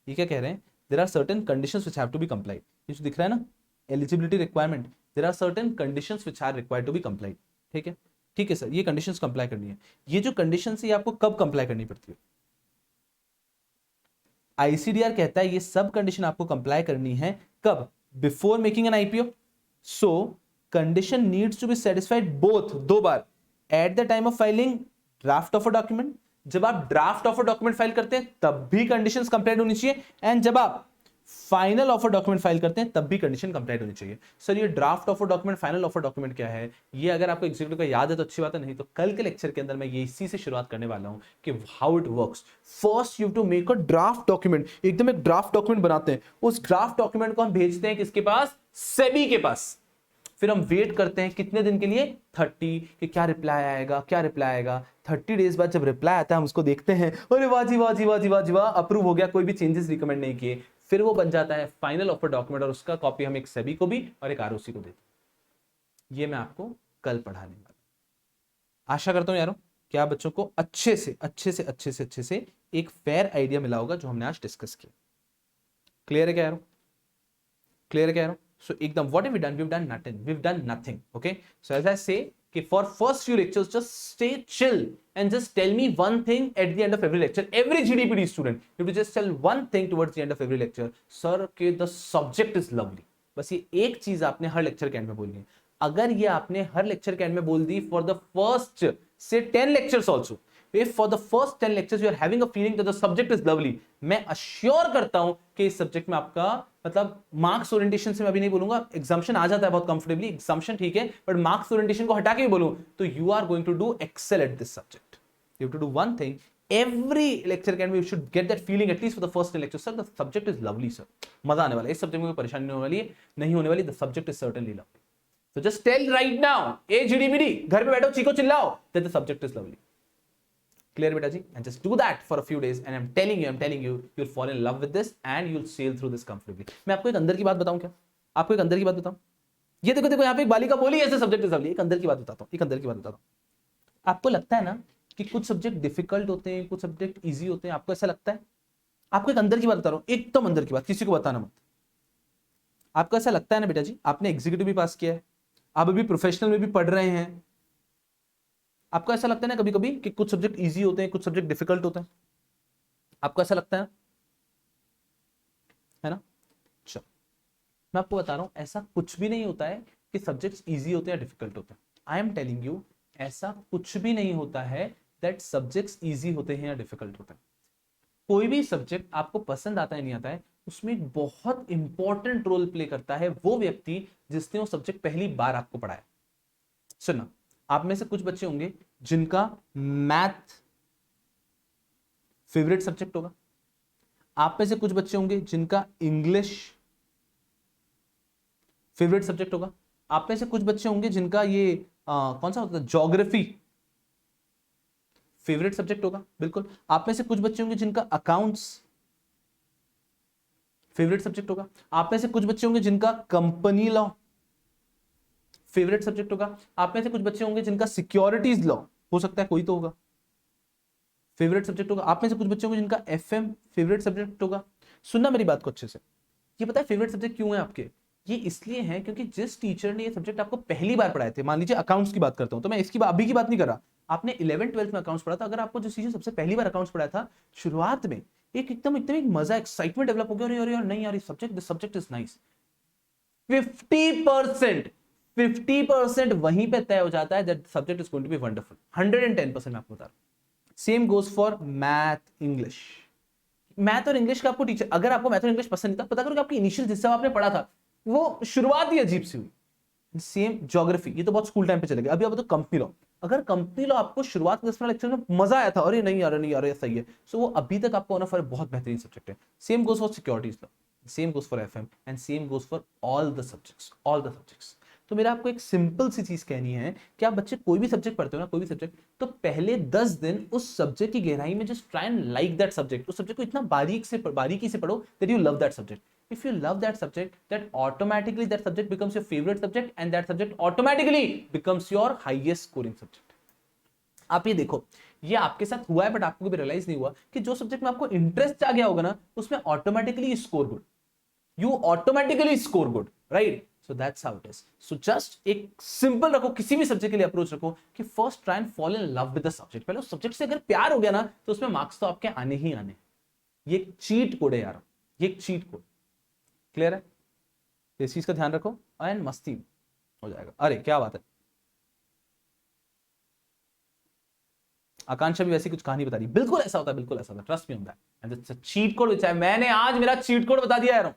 ये क्या कह रहे हैं? There are certain conditions which have to be complied. ये जो दिख रहा है ना, eligibility requirement, there are certain conditions which are required to be complied. ठीक है, ठीक है सर, ये कंडीशंस कंप्लाई करनी है। ये जो कंडीशंस है, ये आपको कब कंप्लाई करनी पड़ती है? आईसीडीआर कहता है ये सब कंडीशन आपको कंप्लाई करनी है कब? Before making an IPO. So condition needs to be satisfied both, दो बार, at the time of filing draft of a document. जब आप draft of a document file करते हैं तब भी कंडीशंस कंप्लीट होनी चाहिए, एंड जब आप फाइनल ऑफर डॉक्यूमेंट फाइल करते हैं तब भी कंडीशन कंप्लीट होनी चाहिए। सर ये draft offer document, final offer document क्या है? ये अगर आपको एग्जीक्यूटिव का याद है तो अच्छी बात है, नहीं तो कल के लेक्चर के अंदर मैं ये इसी से शुरुआत करने वाला हूं कि how it works. First you have to make a draft document. एकदम एक ड्राफ्ट डॉक्यूमेंट बनाते हैं, उस ड्राफ्ट डॉक्यूमेंट को हम भेजते हैं किसके पास? सेबी के पास। फिर हम वेट करते हैं कितने दिन के लिए? 30, कि क्या रिप्लाई आएगा, क्या रिप्लाई आएगा। 30 डेज बाद जब रिप्लाई आता है हम उसको देखते हैं, अरे वाह जी वाह जी वाह जी वाह जी वाह, अप्रूव हो गया, कोई भी चेंजेस रिकमेंड नहीं किए। फिर वो बन जाता है फाइनल ऑफर डॉक्यूमेंट, और उसका कॉपी हम एक सेबी को भी और एक आरओसी को देते हैं। ये मैं आपको कल पढ़ाने वाला। आशा करता हूं यारों कि आप बच्चों को अच्छे से एक फेयर आइडिया मिला होगा जो हमने आज डिस्कस किया। क्लियर है क्या यारों? क्लियर है क्या यारों? So ekdam, what have we done? We've done nothing. We've done nothing. Okay. So as I say, कि for first few lectures, just stay chill and just tell me one thing at the end of every lecture. Every GDPD student, you have to just tell one thing towards the end of every lecture. Sir, कि the subject is lovely. बस ये एक चीज आपने हर lecture के and में बोलनी है। अगर ये आपने हर लेक्चर के एंड में बोल दी for the first say 10 lectures also, if for the first 10 lectures you are having a feeling that the subject is lovely, मैं अश्योर करता हूं कि इस सब्जेक्ट में आपका मतलब मार्क्स ओरिएंटेशन से मैं अभी नहीं बोलूंगा, एग्जाम्पशन आ जाता है बहुत कंफर्टेबली, एग्जाम्पशन ठीक है, बट मार्क्स ओरिएंटेशन को हटा के भी बोलूं तो you are going to do excel at this subject. You have to do one thing, every lecture can be, you should get that feeling at least for the first 10 lectures, sir the subject is lovely sir, मजा आने वाला है इस subject में, कोई परेशानी नहीं होने वाली है, नहीं होने वाली, the subject is certainly lovely, so just tell right now, GDPD घर पे बैठो चीखो चिल्लाओ that the subject is lovely। Clear बेटा जी? And just do that for a few days and I'm telling you you'll fall in love with this and you'll sail through this comfortably। मैं आपको एक अंदर की बात बताऊं क्या? आपको एक अंदर की बात बताऊं? ये देखो देखो यहाँ पे एक बालिका बोली ऐसे सब्जेक्ट इज लवली। एक अंदर की बात बताता हूं, एक अंदर की बात बताता हूं। आपको लगता है ना कि कुछ सब्जेक्ट डिफिकल्ट होते हैं, कुछ सब्जेक्ट इजी होते हैं, आपको ऐसा लगता है? आपको एक अंदर की बात बता रहा हूं, एकदम अंदर की बात, किसी को बताना मत। आपको ऐसा लगता है ना बेटा जी, आपने एग्जीक्यूटिव भी पास किया है, आप अभी प्रोफेशनल में भी पढ़ रहे हैं, आपको ऐसा लगता है ना कभी कभी कि कुछ सब्जेक्ट इजी होते हैं, कुछ सब्जेक्ट डिफिकल्ट होते हैं? आपको ऐसा लगता है ना? चलो मैं आपको बता रहा हूं, ऐसा कुछ भी नहीं होता है कि सब्जेक्ट्स इजी होते हैं या डिफिकल्ट होते हैं। आई एम टेलिंग यू, ऐसा कुछ भी नहीं होता है दैट सब्जेक्ट्स इजी होते हैं या डिफिकल्ट होते हैं। कोई भी सब्जेक्ट आपको पसंद आता है नहीं आता है, उसमें एक बहुत इंपॉर्टेंट रोल प्ले करता है वो व्यक्ति जिसने वो सब्जेक्ट पहली बार आपको पढ़ाया। सुनना, आप में से कुछ बच्चे होंगे जिनका मैथ फेवरेट सब्जेक्ट होगा, आप में से कुछ बच्चे होंगे जिनका इंग्लिश फेवरेट सब्जेक्ट होगा, आप में से कुछ बच्चे होंगे जिनका ये कौन सा होता है, ज्योग्राफी फेवरेट सब्जेक्ट होगा, बिल्कुल। आप में से कुछ बच्चे होंगे जिनका अकाउंट्स फेवरेट सब्जेक्ट होगा। आप में से कुछ बच्चे होंगे जिनका कंपनी लॉ फेवरेट सब्जेक्ट होगा। आप में से कुछ बच्चे होंगे जिनका सिक्योरिटीज लॉ, हो सकता है कोई तो होगा, फेवरेट सब्जेक्ट होगा। आप में से कुछ बच्चे होंगे जिनका एफएम फेवरेट सब्जेक्ट होगा। सुनना मेरी बात को अच्छे से, ये पता है फेवरेट सब्जेक्ट क्यों है आपके? ये इसलिए है क्योंकि जिस टीचर ने ये सब्जेक्ट आपको पहली बार पढ़ाए थे, मान लीजिए अकाउंट्स की बात करता हूं, तो मैं इसकी अभी की बात नहीं कर रहा, आपने 11th-12th में अकाउंट्स पढ़ा था, अगर आपको जो चीजें सबसे पहली बार अकाउंट्स पढ़ाया था, शुरुआत में एकदम एकदम एक मजा एक्साइटमेंट डेवलप हो गया, अरे यार नहीं यार ये सब्जेक्ट इज नाइस, 50% 50% वहीं पे तय हो जाता है that subject is going to be wonderful. 110% मैं आपको बता रहा हूं। Same goes for math, English. Math और इंग्लिश का आपको टीचर, अगर आपको मैथ और इंग्लिश पसंद नहीं था, पता करो कि आपकी इनिशियल जिससे आपने पढ़ा था वो शुरुआत ही अजीब सी हुई। सेम ज्योग्राफी, ये तो बहुत स्कूल टाइम पे चलेगा। अभी आप तो कंपनी लॉ, अगर कंपनी लॉ आपको शुरुआत के 10 लेक्चर में मजा आया था, अरे नहीं यार सही है, सो वो अभी तक आपको ऑनर फॉर बहुत बेहतरीन सब्जेक्ट है। Same goes for securities law, same goes for FM and same goes for all the subjects. तो मेरा आपको एक सिंपल सी चीज कहनी है कि आप बच्चे कोई भी सब्जेक्ट पढ़ते हो ना, कोई भी सब्जेक्ट, तो पहले 10 दिन उस सब्जेक्ट की गहराई में just try and like that subject. उस सब्जेक्ट को इतना बारीकी से पढ़ो that you love that subject. If you love that subject, that automatically that subject becomes your favorite subject and that subject automatically becomes your highest scoring subject. आप ये देखो, ये आपके साथ हुआ है बट आपको भी रियलाइज नहीं हुआ कि जो सब्जेक्ट में आपको इंटरेस्ट आ गया होगा ना, उसमें automatically score good, you automatically score good, right? So that's how it is. So just एक सिंपल रखो, किसी भी सब्जेक्ट के लिए अप्रोच रखो कि first try and fall in love with the subject. पहले उस सब्जेक्ट से अगर प्यार हो गया ना, तो उसमें मार्क्स तो आपके आने ही आने। ये एक चीट कोड है यार, ये एक चीट कोड। क्लियर है? तो इस चीज का ध्यान रखो एंड मस्ती हो जाएगा। अरे क्या बात है, आकांक्षा भी वैसी कुछ कहानी बता रही, बिल्कुल ऐसा होता है, बिल्कुल ऐसा होता है, trust me on that. And it's a cheat code which मैंने आज मेरा चीट कोड बता दिया यार,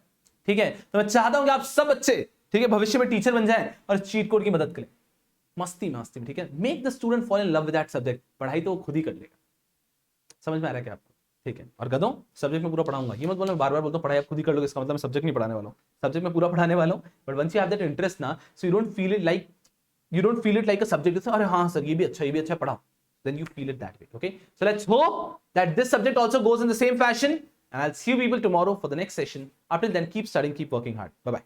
ठीक है? तो मैं चाहता हूं कि आप सब बच्चे, ठीक है, भविष्य में टीचर बन जाएं और चीट कोड की मदद करें, मस्ती में, ठीक है? Make the student fall in love with that subject. पढ़ाई तो वो खुद ही कर लेगा। समझ में आ रहा है क्या आपको? ठीक है। और गधों, सब्जेक्ट में पूरा पढ़ाऊंगा, ये मत बोलना बार बार बोलता हूं पढ़ाई आप खुद ही कर लोगे, इसका मतलब मैं सब्जेक्ट नहीं पढ़ाने वाला हूं। सब्जेक्ट में पूरा पढ़ाने वाला हूं, but once you have that interest ना, so you don't feel it like a subject. अरे हाँ सर ये भी अच्छा पढ़ाओ, then you feel it that way. Okay, so let's hope that this subject also goes in the same fashion, and I'll see you people tomorrow for the next session. Until then, keep studying, keep working hard. Bye bye.